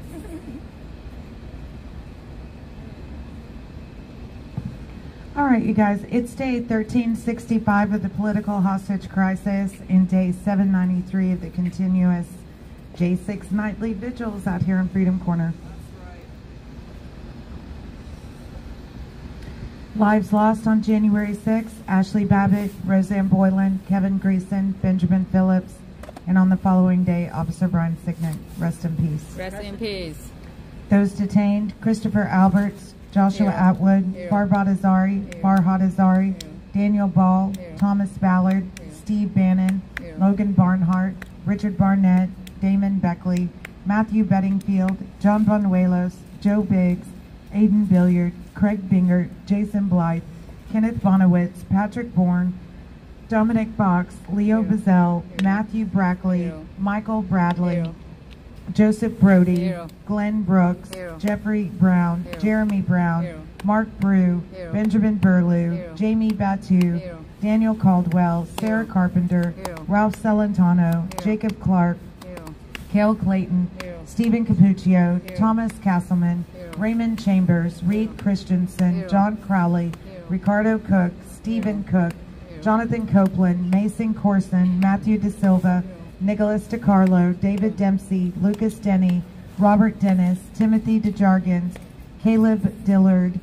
All right, you guys, it's day 1365 of the political hostage crisis and day 793 of the continuous J6 nightly vigils out here in Freedom Corner. Lives lost on January 6th, Ashley Babbitt, Roseanne Boylan, Kevin Greason, Benjamin Phillips, and on the following day, Officer Brian Signet. Rest in peace. Rest in peace. Those detained, Christopher Alberts, Joshua Atwood, Farhad Azari, Daniel Ball, Thomas Ballard, Steve Bannon, Logan Barnhart, Richard Barnett, Damon Beckley, Matthew Bedingfield, John Bonuelos, Joe Biggs, Aiden Billiard, Craig Bingert, Jason Blythe, Kenneth Bonowitz, Patrick Bourne, Dominic Box, Leo Bazell, Matthew Brackley, Michael Bradley, Joseph Brody, Glenn Brooks, Jeffrey Brown, Jeremy Brown, Mark Brew, Benjamin Burlew, Jamie Batu, Daniel Caldwell, Sarah Carpenter, Ralph Celentano, Jacob Clark, Cale Clayton, Stephen Capuccio, Thomas Castleman, Raymond Chambers, Reed Christensen, John Crowley, Ricardo Cook, Stephen Cook, Jonathan Copeland, Mason Corson, Matthew De Silva, Nicholas DiCarlo, David Dempsey, Lucas Denny, Robert Dennis, Timothy DeJargens, Caleb Dillard,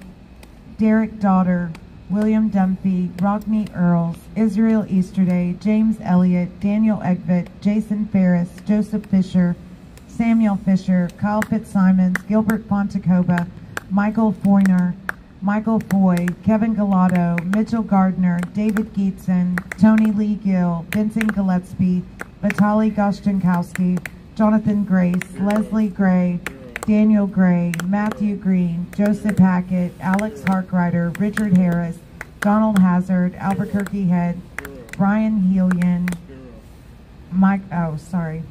Derek Daughter, William Dunphy, Rockney Earls, Israel Easterday, James Elliott, Daniel Egvet, Jason Ferris, Joseph Fisher, Samuel Fisher, Kyle Fitzsimons, Gilbert Fontecoba, Michael Foyner, Michael Foy, Kevin Galato, Mitchell Gardner, David Geetson, Tony Lee Gill, Vincent Gillespie, Vitaly Goshchenkowski, Jonathan Grace, Leslie Gray, Daniel Gray, Matthew Green, Joseph Hackett, Alex Harkrider, Richard Harris, Donald Hazard, Albuquerque Head, Brian Helian, I'm so sorry.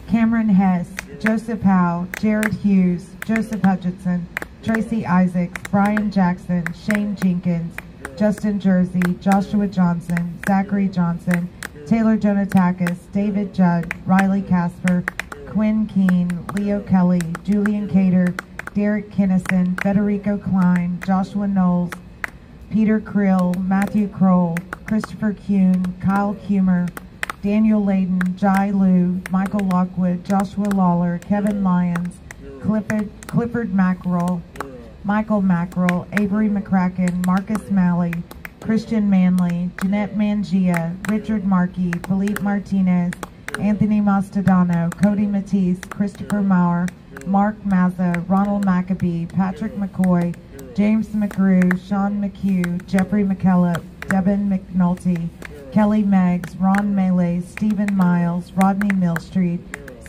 Cameron Hess, Joseph Howe, Jared Hughes, Joseph Hutchinson, Tracy Isaacs, Brian Jackson, Shane Jenkins, Justin Jersey, Joshua Johnson, Zachary Johnson, Taylor Jonatakis, David Judd, Riley Casper, Quinn Keene, Leo Kelly, Julian Cater, Derek Kinnison, Federico Klein, Joshua Knowles, Peter Krill, Matthew Kroll, Christopher Kuhn, Kyle Kumer, Daniel Layden, Jai Liu, Michael Lockwood, Joshua Lawler, Kevin Lyons, Clifford Mackerel, Michael Mackerel, Avery McCracken, Marcus Malley, Christian Manley, Jeanette Mangia, Richard Markey, Philippe Martinez, Anthony Mastodano, Cody Matisse, Christopher Maurer, Mark Mazza, Ronald McAbee, Patrick McCoy, James McGrew, Sean McHugh, Jeffrey McKellop, Devin McNulty, Kelly Meggs, Ron Melee, Stephen Miles, Rodney Millstreet,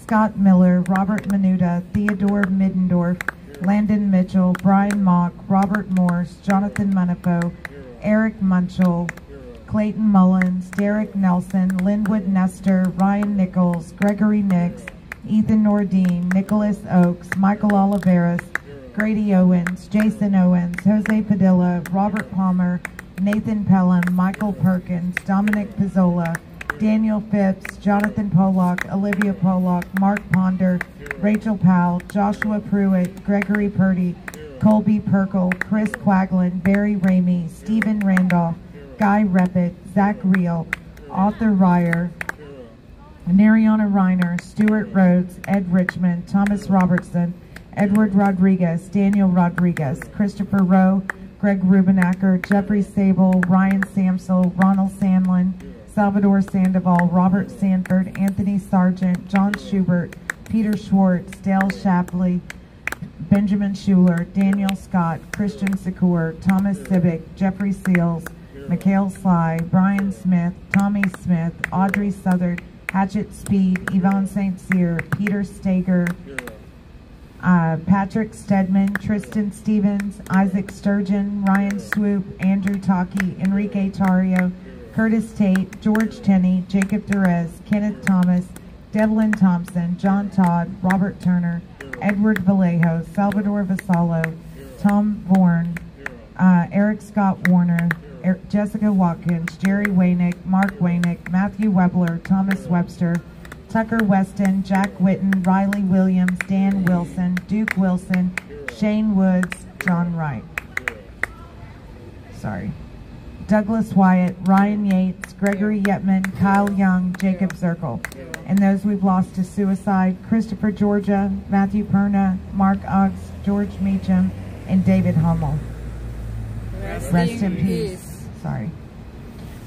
Scott Miller, Robert Menuda, Theodore Middendorf, Landon Mitchell, Brian Mock, Robert Morse, Jonathan Munifo, Eric Munchell, Clayton Mullins, Derek Nelson, Linwood Nestor, Ryan Nichols, Gregory Nix, Ethan Nordine, Nicholas Oakes, Michael Oliveras, Grady Owens, Jason Owens, Jose Padilla, Robert Palmer, Nathan Pelham, Michael Perkins, Dominic Pizzola, Daniel Phipps, Jonathan Pollock, Olivia Pollock, Mark Ponder, Rachel Powell, Joshua Pruitt, Gregory Purdy, Colby Perkle, Chris Quaglin, Barry Ramey, Stephen Randolph, Guy Reppett, Zach Reel, Arthur Ryer, Nariana Reiner, Stuart Rhodes, Ed Richmond, Thomas Robertson, Edward Rodriguez, Daniel Rodriguez, Christopher Rowe, Greg Rubenacker, Jeffrey Sable, Ryan Samsel, Ronald Sandlin, Salvador Sandoval, Robert Sanford, Anthony Sargent, John Schubert, Peter Schwartz, Dale Shapley, Benjamin Schuler, Daniel Scott, Christian Secor, Thomas Sibick, Jeffrey Seals, Mikhail Sly, Brian Smith, Tommy Smith, Audrey Southard, Hatchet Speed, Yvonne St. Cyr, Peter Stager, Patrick Stedman, Tristan Stevens, Isaac Sturgeon, Ryan Swoop, Andrew Taki, Enrique Tario, Curtis Tate, George Tenney, Jacob Derez, Kenneth Thomas, Devlin Thompson, John Todd, Robert Turner, Edward Vallejo, Salvador Vasallo, Tom Bourne, Eric Scott Warner, Jessica Watkins, Jerry Waynick, Mark Waynick, Matthew Webler, Thomas Webster, Tucker Weston, Jack Witten, Riley Williams, Dan Wilson, Duke Wilson, Shane Woods, John Wright. Sorry. Douglas Wyatt, Ryan Yates, Gregory Yetman, Kyle Young, Jacob Zirkle. And those we've lost to suicide, Christopher Georgia, Matthew Perna, Mark Uggs, George Meacham, and David Hummel. Rest in peace. Sorry.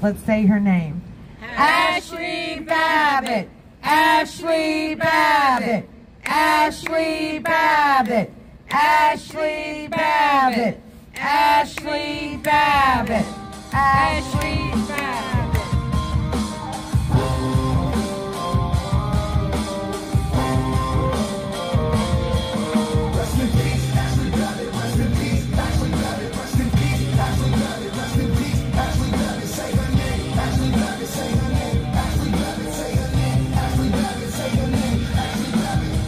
Let's say her name. Ashley Babbitt. Ashley Babbitt. Ashley Babbitt. Ashley Babbitt. Ashley Babbitt. Ashley Babbitt. Rest in peace, Ashley Babbitt. Rest in peace, Ashley Babbitt. Rest in peace, Ashley Babbitt. Rest in peace, Ashley Babbitt. Say her name. Ashley Babbitt. Say her name. Ashley Babbitt. Say her name. Ashley Babbitt. Say her name. Ashley Babbitt.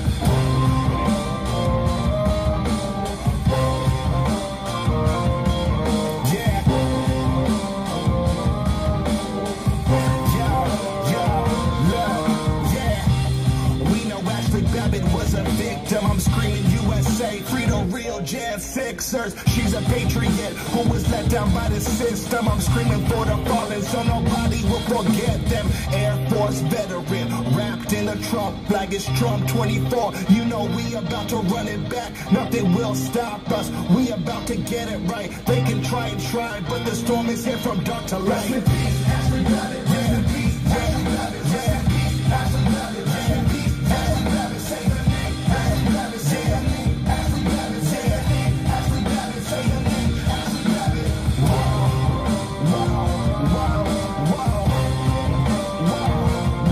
I'm screaming USA, free the real J6ers. She's a patriot who was let down by the system. I'm screaming for the fallen so nobody will forget them. Air Force veteran, wrapped in a Trump flag. It's Trump 24. You know we about to run it back. Nothing will stop us. We about to get it right. They can try and try, but the storm is here from dark to light. Rest in peace, Ashley Babbitt. Rest in peace, Ashley Babbitt. Rest in peace, Ashley Babbitt. Rest in peace, Ashley Babbitt. Say her name. Ashley Babbitt. Say her name. Ashley Babbitt. Say her name. Ashley Babbitt. Say her name. Ashley Babbitt. Whoa, whoa, whoa, whoa, whoa,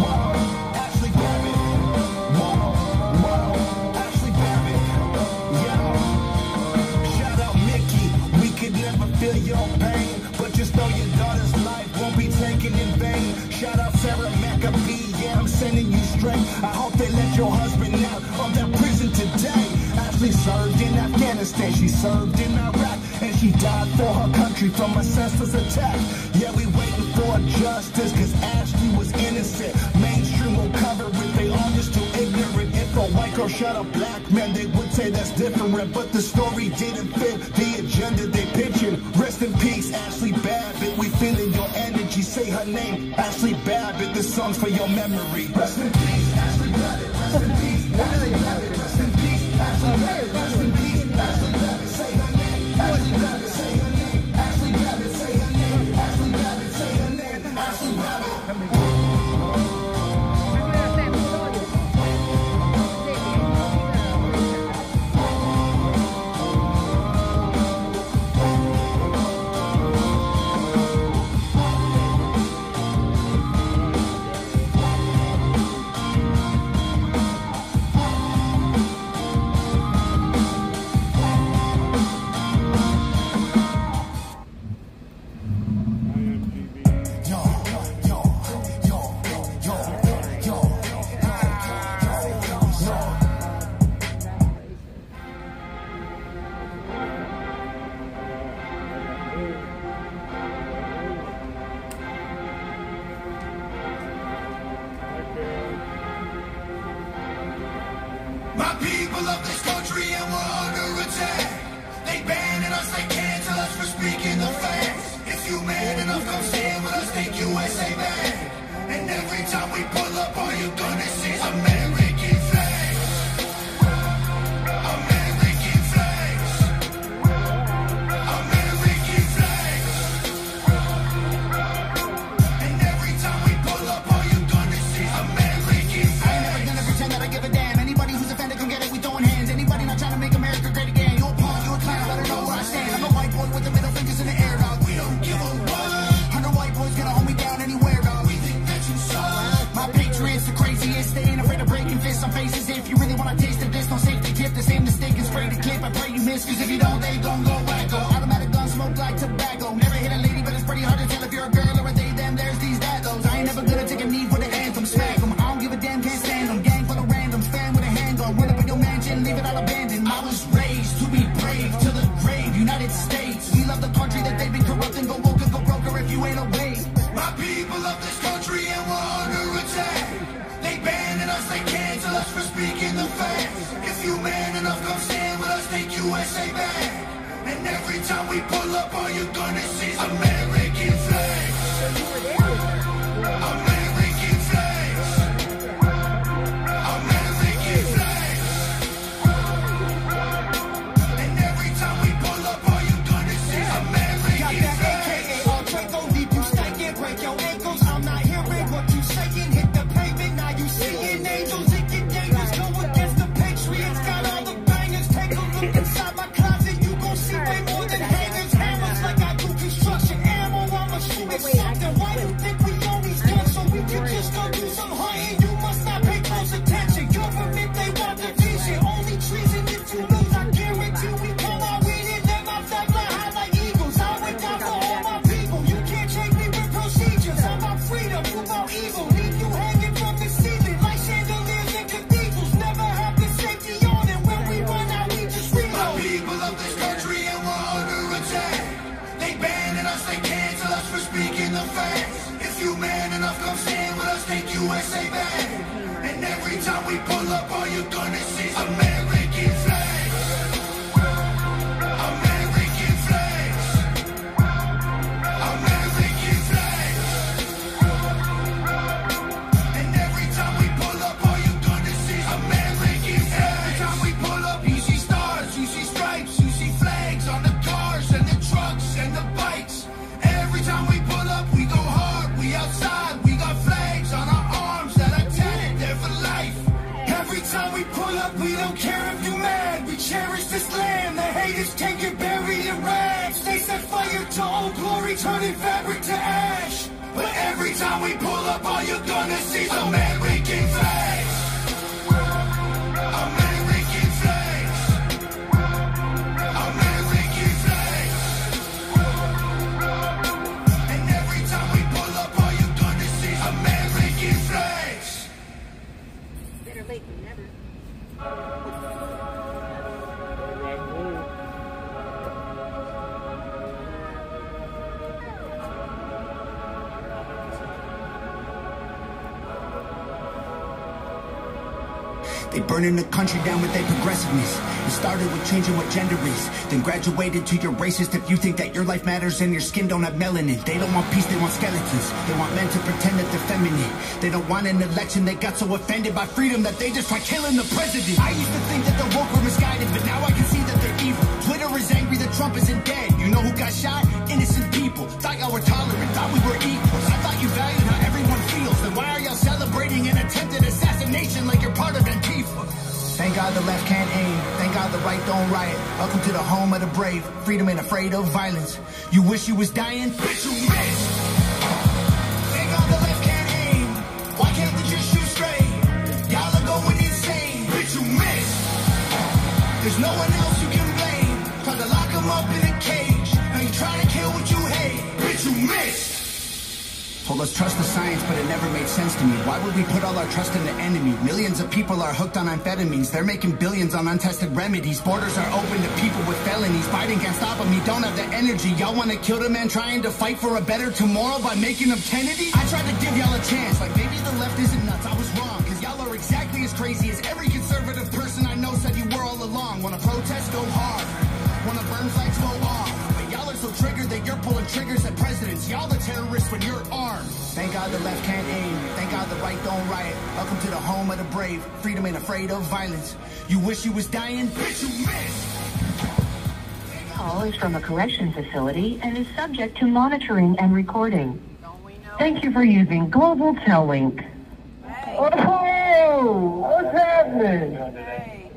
whoa. Ashley Babbitt. Whoa, whoa. Ashley Babbitt. Yo. Shout out Mickey. We could never feel your pain, but just know your daughter's life won't be taken in vain. Shout out Sarah McAbee. Yeah, I'm sending you straight. I hope they let your husband out of that prison today. Ashley served in Afghanistan, she served in Iraq, and she died for her country from a senseless attack. Yeah, we waiting for justice, cause Ashley was innocent. Mainstream will cover it, they all just too ignorant. If a white girl shot a black man, they would say that's different, but the story didn't fit the agenda they pictured. Rest in peace, Ashley Babbitt, we feeling your energy. Say her name, Ashley Babbitt, this song's for your memory. Rest in peace, Ashley Babbitt. Rest in peace, Ashley Babbitt. Rest in peace, Ashley Babbitt. Rest in peace, Ashley Babbitt. Say her name, Ashley Babbitt. Say her name, Ashley Babbitt. Say her name, Ashley Babbitt. Say her name, Ashley Babbitt. come stand with us, think USA bad. And every time we pull up, all you're gonna see is American flags. American flags. American flags. And every time we pull up, all you're gonna see is American flags. I ain't never gonna pretend that I give a damn. Anybody who's offended, come get it, we throwing hands. Anybody not trying to make America great again, you a punk, you a clown, better know where I stand. I'm a white boy with the middle fingers in the air, dog. We don't give a what. 100 white boys gonna hold me down anywhere, dog. We think that you suck. My patriots the craziest, they ain't afraid of breaking fists on faces. If you really wanna taste of this, don't safety tip. The same mistake and spray the clip. I pray you miss, cause if you don't, they gon' go wacko. Automatic gun smoke like tobacco. Never hit a lady, but it's pretty hard to tell if you're a girl or a they, them, there's these, that, those. I ain't never gonna take a knee for the anthem, smack them. I don't give a damn, can't stand them. Gang full of randoms, fan with a handgun. Run up in your mansion, leave it all abandoned. I was raised to be brave, to the grave, United States. We love the country that they've been corrupting. Go woke and go broker if you ain't awake. My people love this country and we're under attack. They banning us, they cancel us for speaking the facts. If you man enough, come stand with us, take USA back. And every time we pull up, all you're gonna see is American flags. American flags. American flags. And every time we pull up, all you're gonna see is American flags. AKA all Draco, leave you stankin', break your ankles. I'm not hearing what you saying, hit the pavement, now you seeing angels. It get dangerous, go against the Patriots. Got all the bangers, take a look inside my closet. You gon' see way more than hangers, hammers like I do construction ammo. I'ma shoot at something. Why you think we own these guns so we can just go do some hunting? You must not pay close attention. Government, they want division. Only treason if you lose. I guarantee we come out winning. Let my flag fly high like eagles. I went down for all my people. You can't change me with procedures. I'm about freedom, you about evil. Leave you hanging from the ceiling like chandeliers and cathedrals. Never have the safety on, and when we run out, we just reload. My people of this country and we're under attack. They banning us, they cancel us for speaking the facts. If you man enough, come stand with us, take USA back. And every time we pull up, all you're gonna see is American flags. American flags. American flags. And every time we pull up, all you're gonna see is American flags. Every time we pull up, you see stars, you see stripes, you see flags on the cars and the trucks and the bikes. Every time we pull up, we go hard, we outside, we got flags on our arms that are tatted there for life. Every time we pull up, we don't care if you mad. We cherish this land, the haters can't get buried in rags. They set fire to old glory, turning fabric to ash. But every time we pull up, all you're gonna see is American flags. American flags. American flags. And every time we pull up, all you're gonna see is American flags. Better late than never. They burning the country down with their progressiveness. It started with changing what gender is, then graduated to you're racist if you think that your life matters and your skin don't have melanin. They don't want peace, they want skeletons. They want men to pretend that they're feminine. They don't want an election, they got so offended by freedom that they just try killing the president. I used to think that the woke were misguided, but now I can see that they're evil. Twitter is angry that Trump isn't dead. You know who got shot? Innocent people. Thought y'all were tolerant, thought we were equals. I thought you valued how everyone feels. Then why are y'all celebrating an attempted assassination like you're part of Antifa? Thank God the left can't aim. Thank God the right don't riot. Welcome to the home of the brave. Freedom ain't afraid of violence. You wish you was dying? Bitch, you missed. Thank God the left can't aim. Why can't they just shoot straight? Y'all are going insane. Bitch, you missed. There's no one else you can blame. Tried to lock them up in a cage. Now you trying to kill what you hate. Bitch, you missed. Told us trust the science, but it never made sense to me. Why would we put all our trust in the enemy? Millions of people are hooked on amphetamines. They're making billions on untested remedies. Borders are open to people with felonies. Biden can't stop them, he don't have the energy. Y'all want to kill the man trying to fight for a better tomorrow by making him Kennedy? I tried to give y'all a chance, like maybe the left isn't nuts. I was wrong, cause y'all are exactly as crazy as every conservative person I know said you were all along. Wanna protest, go hard. Wanna burn flags, go off. But y'all are so trigger that you're pulling triggers at presidents. Y'all the terrorists when you're armed. Thank God the left can't aim. Thank God the right don't riot. Welcome to the home of the brave. Freedom ain't afraid of violence. You wish you was dying? Bitch, you missed. Call is from a correction facility and is subject to monitoring and recording. Thank you for using Global Tel Link. Oh, what's happening? Hey,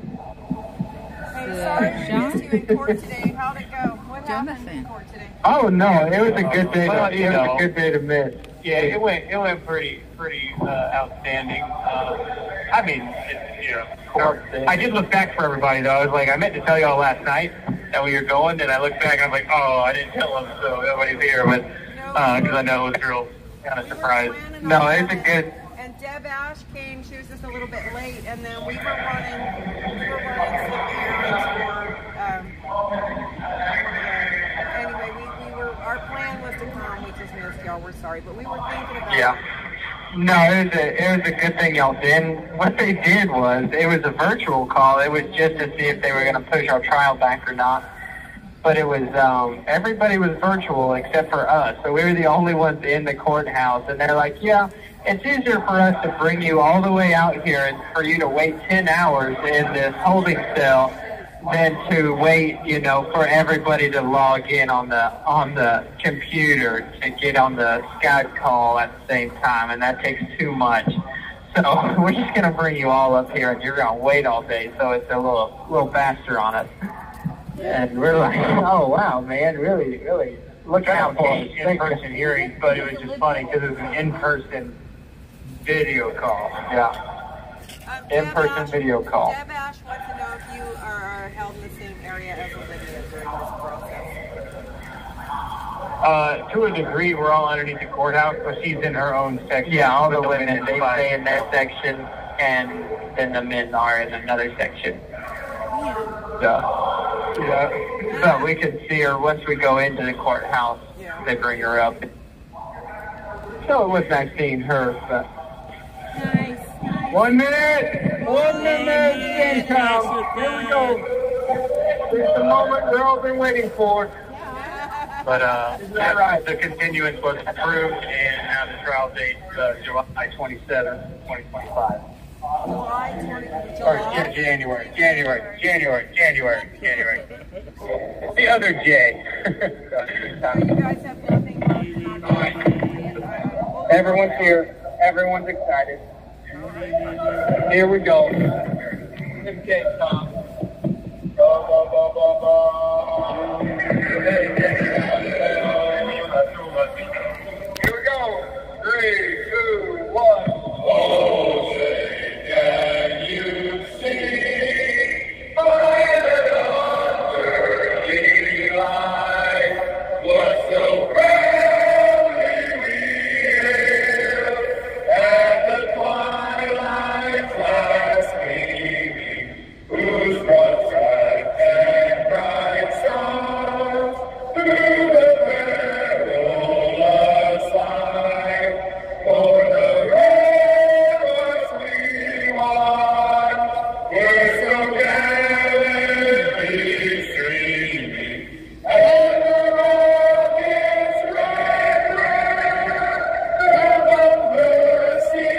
sorry we missed you in court today. How'd it go? What happened in court today? Oh no, it was a good day. Well, It was a good day to miss. Yeah, it went pretty outstanding. I mean, I did look back for everybody though. I was like, I meant to tell y'all last night that we were going, and I looked back and I was like, oh, I didn't tell them, so nobody's here, but because I know it was real kind of surprised. No, it's a good. And Deb Ash came. She was just a little bit late, and then we were running some errands for. Anyway, we were. Our plan was to come. We just missed y'all. We're sorry, but we were thinking about. Yeah. No, it was a good thing y'all did. What they did was, it was a virtual call. It was just to see if they were going to push our trial back or not. But it was, everybody was virtual except for us. So we were the only ones in the courthouse. And they're like, yeah, it's easier for us to bring you all the way out here and for you to wait 10 hours in this holding cell than to wait, for everybody to log in on the computer to get on the Skype call at the same time, and that takes too much. So we're just gonna bring you all up here, and you're gonna wait all day, so it's a little faster on us. And we're like, oh wow, man, really, look out for in-person hearings, but it was just funny because it was an in-person video call. Yeah. In-person video call. Deb Ash wants to know if you are held in the same area as Olivia during this process. To a degree, we're all underneath the courthouse, but she's in her own section. Yeah, all the women, they stay in their section, and then the men are in another section. Yeah. But we can see her once we go into the courthouse. They bring her up. So it was nice seeing her, but... Nice. 1 minute! 1 minute, game count. Here we go. It's the moment we've all been waiting for. But the continuance was approved, and now the trial date July 27th, 2025. Or January. The other J. You guys have nothing left. Everyone's here. Everyone's excited. Here we go. Okay, Tom. Here we go. 3, 2, 1. Oh, say, can you see by the dawn's early light what so proudly we hailed at the twilight's last gleaming, whose broad stripes and bright stars through the perilous fight for the ramparts we won were so gallantly streaming, and the rockets red of mercy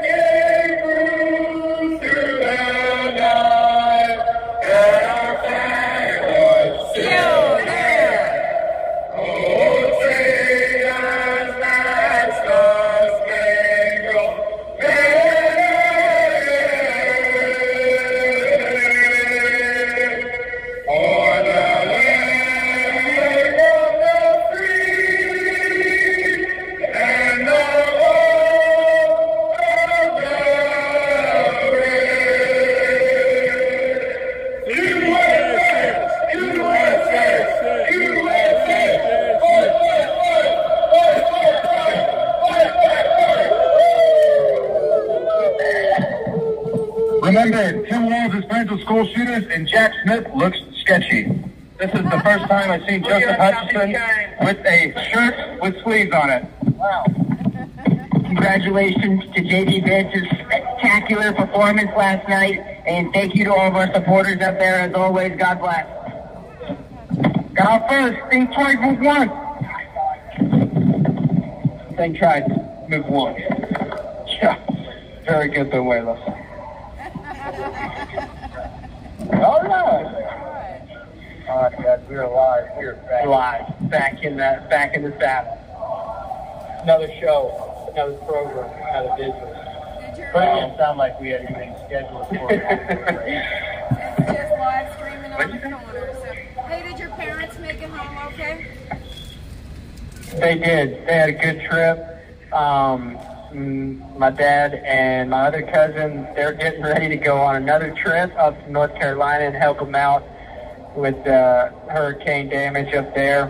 gave room through the night, and our flag was still there. Oh, say does that star-spangled banner for the land of the free and the home of the brave. USA! Remember, Tim Walls is friends with school shooters, and Jack Smith looks sketchy. This is the first time I've seen Joseph Hutchinson with a shirt with sleeves on it. Wow. Congratulations to JD Vance's spectacular performance last night, and thank you to all of our supporters out there. As always, God bless. Got first, thing tried, move one. Thing tried, move one. Yeah, very good, Benuelos. All right. All right, guys, we're live. We're back in the saddle. Another show, another program, another business. But it didn't sound like we had anything scheduled for it. Just live streaming on the corner. So, hey, did your parents make it home okay? They did. They had a good trip. My dad and my other cousin, they're getting ready to go on another trip up to North Carolina and help them out with hurricane damage up there.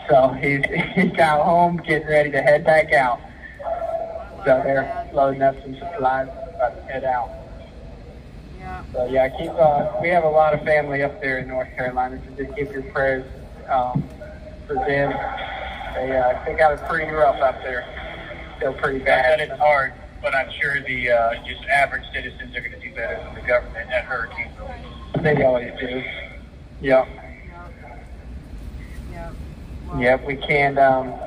So he got home, getting ready to head back out. So they're loading up some supplies, about to head out. Yeah. So yeah, we have a lot of family up there in North Carolina, so just keep your prayers for them. They got it pretty rough up there. Still pretty bad. That is hard, but I'm sure the just average citizens are going to do better than the government at hurricane relief. They always do. Yep. Yep, we can't ask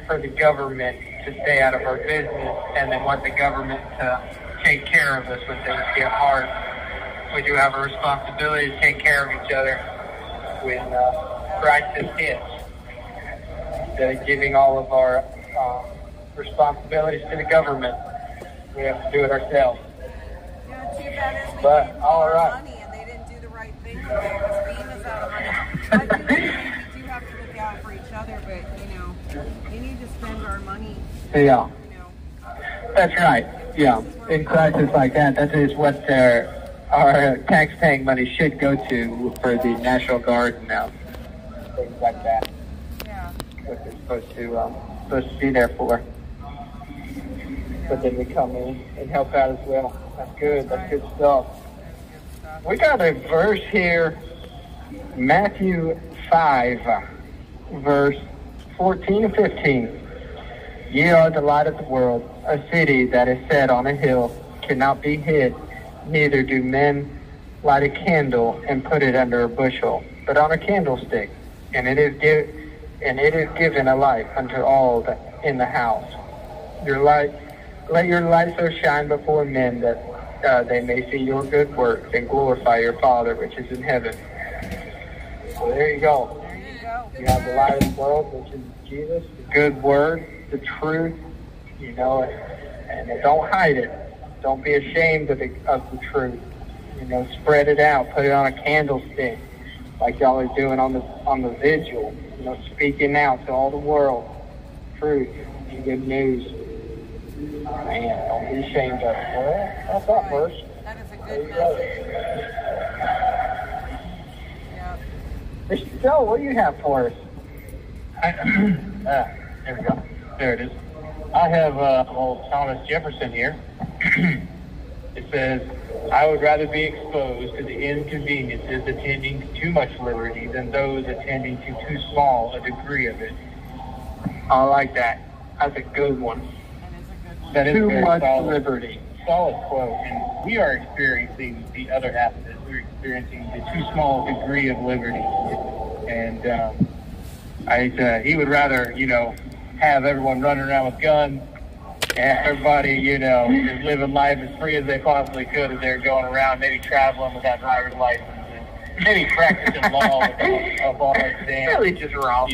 for the government to stay out of our business and then want the government to take care of us when things get hard. We do have a responsibility to take care of each other when crisis hits. Instead of giving all of our responsibilities to the government, we have to do it ourselves. Too bad is we But, gave all our right. money and they didn't do the right thing with it because FEMA's out of money. I do think we do have to look out for each other, but, we need to spend our money. Yeah. That's right. Yeah. In crisis like that is what our tax-paying money should go to for the National Guard and things like that. Yeah. What they're supposed to be there for. But then we come in and help out as well. That's good. That's good stuff. We got a verse here, Matthew 5, verse 14 and 15. Ye are the light of the world. A city that is set on a hill cannot be hid. Neither do men light a candle and put it under a bushel, but on a candlestick, and it is given a light unto all in the house. Let your light so shine before men that they may see your good works and glorify your Father which is in heaven. So there you go. You have the light of the world, which is Jesus, the good word, the truth, and don't hide it. Don't be ashamed of the truth. Spread it out. Put it on a candlestick, like y'all are doing on the vigil. Speaking out to all the world, truth and good news. Man, don't be ashamed of it. Well, that's that verse. That is a good message. Mr. Joe, what do you have for us? There we go. There it is. I have old Thomas Jefferson here. It says, I would rather be exposed to the inconveniences attending to too much liberty than those attending to too small a degree of it. I like that. That's a good one. That is Too very much solid, liberty. Solid quote. And we are experiencing the other half of this. We're experiencing the too small degree of liberty. And he would rather, have everyone running around with guns and everybody, just living life as free as they possibly could as they're going around, maybe traveling without driver's license and maybe practicing law with a bar exam. Really just raw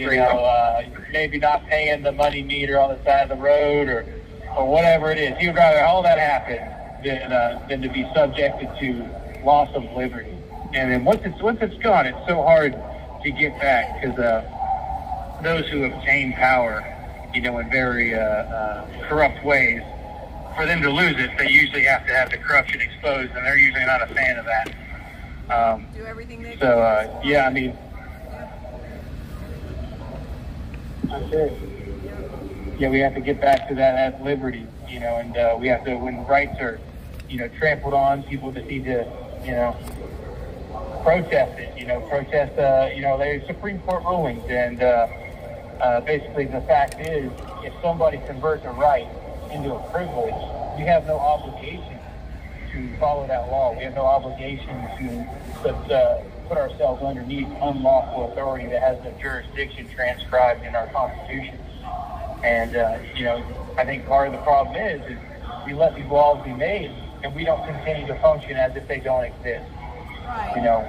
maybe not paying the money meter on the side of the road or whatever it is. He would rather all that happen than to be subjected to loss of liberty. And then once it's gone, it's so hard to get back because those who obtain power, in very corrupt ways, for them to lose it, they usually have to have the corruption exposed, and they're usually not a fan of that. Do everything they yeah, I mean, that's it. Yeah, we have to get back to that liberty, and we have to, when rights are, trampled on, people just need to, protest it, protest, there's Supreme Court rulings, and basically the fact is, if somebody converts a right into a privilege, we have no obligation to follow that law. We have no obligation to put ourselves underneath unlawful authority that has no jurisdiction transcribed in our Constitution. And, you know, I think part of the problem is we let these laws be made and we don't continue to function as if they don't exist. Right. You know,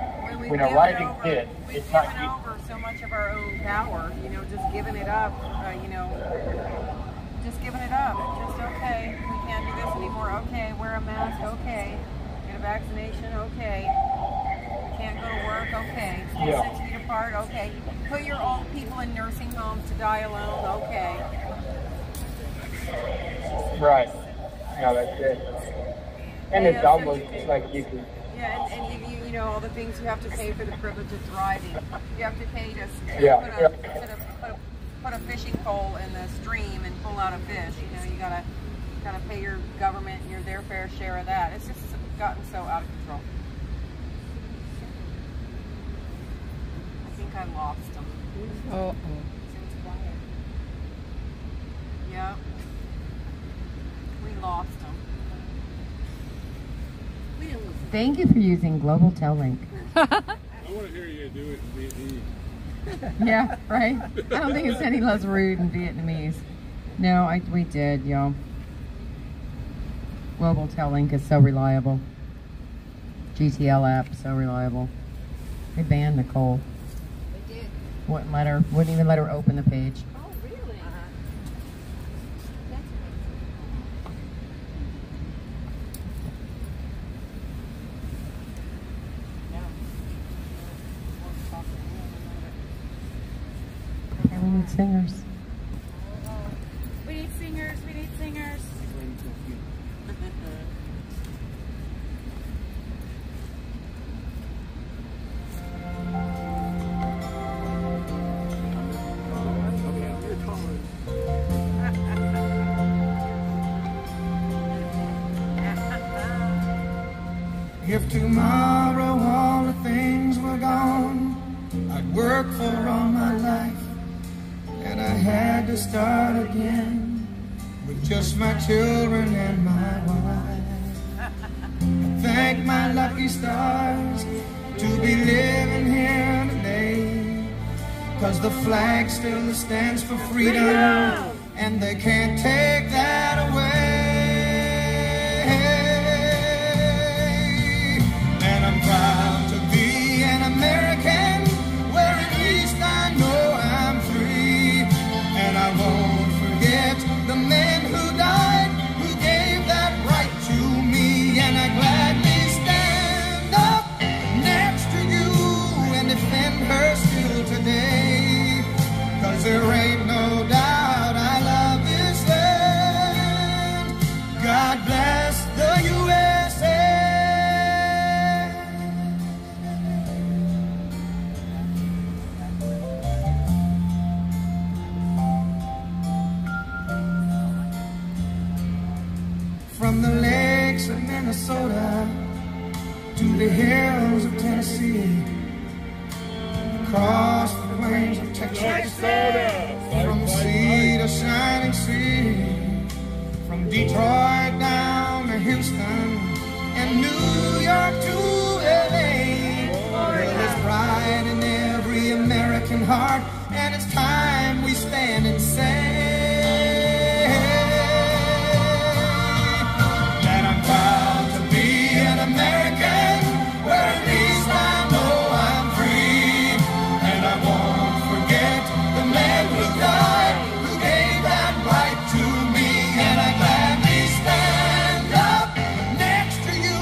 when a right exists, it's not... We've given over so much of our own power, you know, just giving it up, you know, just giving it up. Just, okay, we can't do this anymore. Okay, wear a mask. Okay. Get a vaccination. Okay. We can't go to work. Okay. Stay 6 feet apart. Okay. Put your old people in nursing homes to die alone. Okay. Right. No, that's it. And it's almost like you can... Yeah, and you know, all the things you have to pay for the privilege of driving. You have to pay to put a fishing pole in the stream and pull out a fish. You know, you gotta pay your government their fair share of that. It's just gotten so out of control. I think I lost them. Yeah. We lost them. Thank you for using Global Tel-Link. I want to hear you do it in Vietnamese. Yeah, right? I don't think it's any less rude in Vietnamese. No, we did, yo. Global Tel-Link is so reliable. GTL app, so reliable. They banned Nicole. They did. Wouldn't even let her open the page. Oh, really? Okay, we need singers. We need singers. We need singers. If tomorrow all the things were gone, I'd work for all my life, and I had to start again with just my children and my wife. I thank my lucky stars to be living here today, 'cause the flag still stands for freedom, and they can't take that away. And I'm proud to be an American, where at least I know I'm free. And I won't forget the men who died, who gave that right to me. And I gladly stand up next to you and defend her still today. 'Cause there ain't no doubt I love this land. God bless the USA. From the lakes of Minnesota to the hills of Tennessee, across the plains of Texas, from sea to shining sea, from Detroit down to Houston and New York to LA. There's pride in every American heart, and it's time we stand and say that I'm proud to be an American, where at least I know I'm free. And I won't forget the men who died, who gave that right to me. And I gladly stand up next to you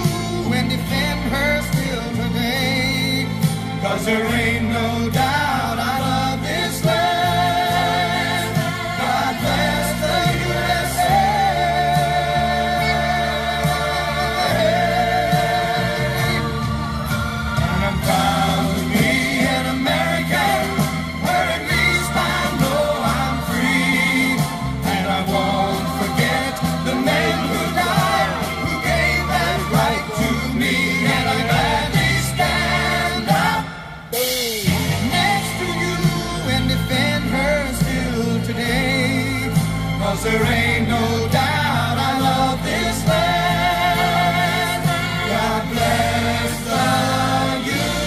and defend her still today. 'Cause there ain't no doubt I love this land. God bless the USA. And I'm proud to be an American, where at least I know I'm free. And I won't forget the men who died, who gave that right to me. And I gladly stand up next to you and defend her still today. 'Cause there ain't no doubt I love this land. God bless the USA.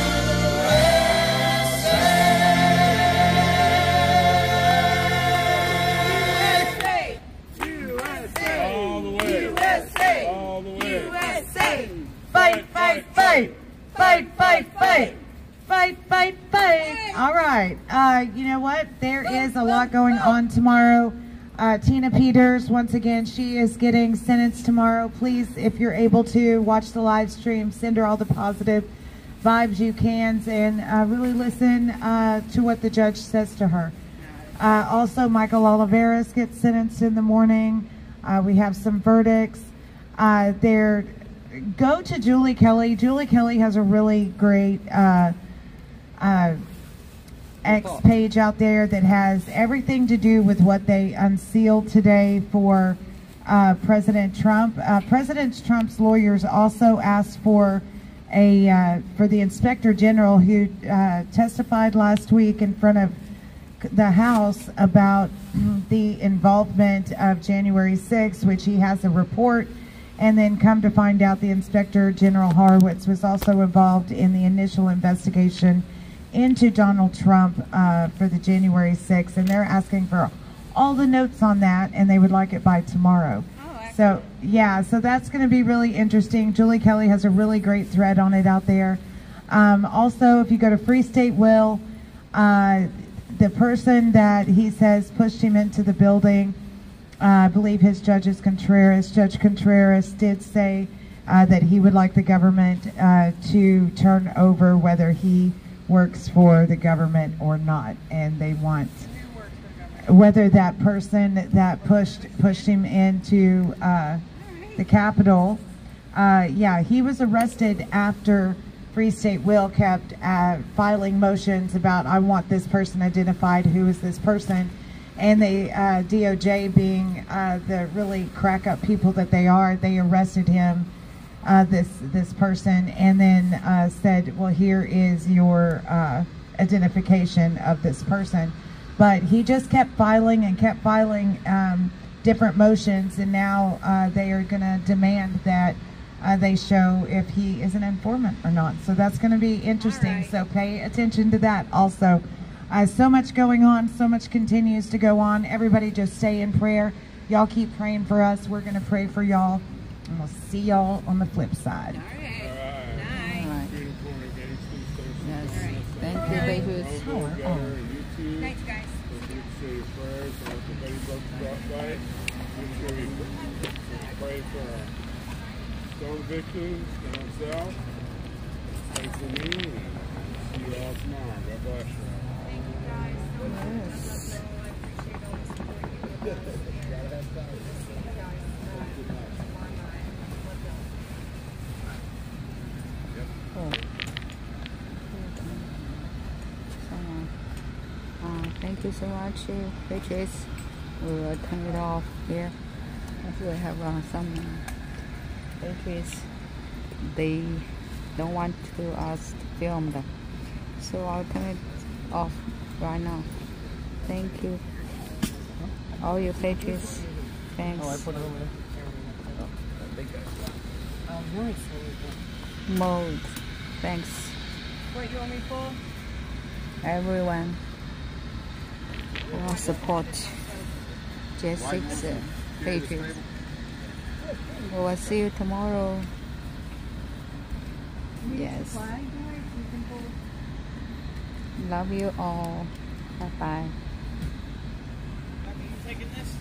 you know what? There is a lot going on tomorrow. Tina Peters, once again, she is getting sentenced tomorrow. Please, if you're able to, watch the live stream. Send her all the positive vibes you can, and really listen to what the judge says to her. Also, Michael Oliveras gets sentenced in the morning. We have some verdicts. Go to Julie Kelly. Julie Kelly has a really great X page out there that has everything to do with what they unsealed today for President Trump. President Trump's lawyers also asked for the Inspector General who testified last week in front of the House about the involvement of January 6th, which he has a report, and then come to find out the Inspector General Horowitz was also involved in the initial investigation into Donald Trump for the January 6th, and they're asking for all the notes on that, and they would like it by tomorrow. So yeah, so that's going to be really interesting. Julie Kelly has a really great thread on it out there. Also, if you go to Free State Will, the person that he says pushed him into the building, I believe his judge is Contreras. Judge Contreras did say that he would like the government to turn over whether he works for the government or not, and they want whether that person that pushed him into the Capitol. Yeah, he was arrested after Free State Will kept filing motions about, I want this person identified, who is this person, and the DOJ being the really crack up people that they are, they arrested him, this person, and then said, well, here is your identification of this person. But he just kept filing and kept filing different motions, and now they are going to demand that they show if he is an informant or not. So that's going to be interesting. So pay attention to that also. So much going on, so much continues to go on. Everybody just stay in prayer. Y'all keep praying for us. We're going to pray for y'all. And we'll see y'all on the flip side. All right. Yes. Thank you, babies. Thanks, guys. Say your prayers and let the baby books drop by. Make sure you pray for our storm victims down south. Pray for me, and see you all tomorrow. God bless you. Thank you, guys. So much. Thank you so much, Patriots. We will turn it off here. We have some Patriots. They don't want to us to film them, so I'll turn it off right now. Thank you, all you Patriots. Thanks. Oh, I put it over there. Mode. Thanks. What you want me for? Everyone. We'll support J6 Patriots. We will see you tomorrow. Yes. Love you all. Bye bye. Are you taking this?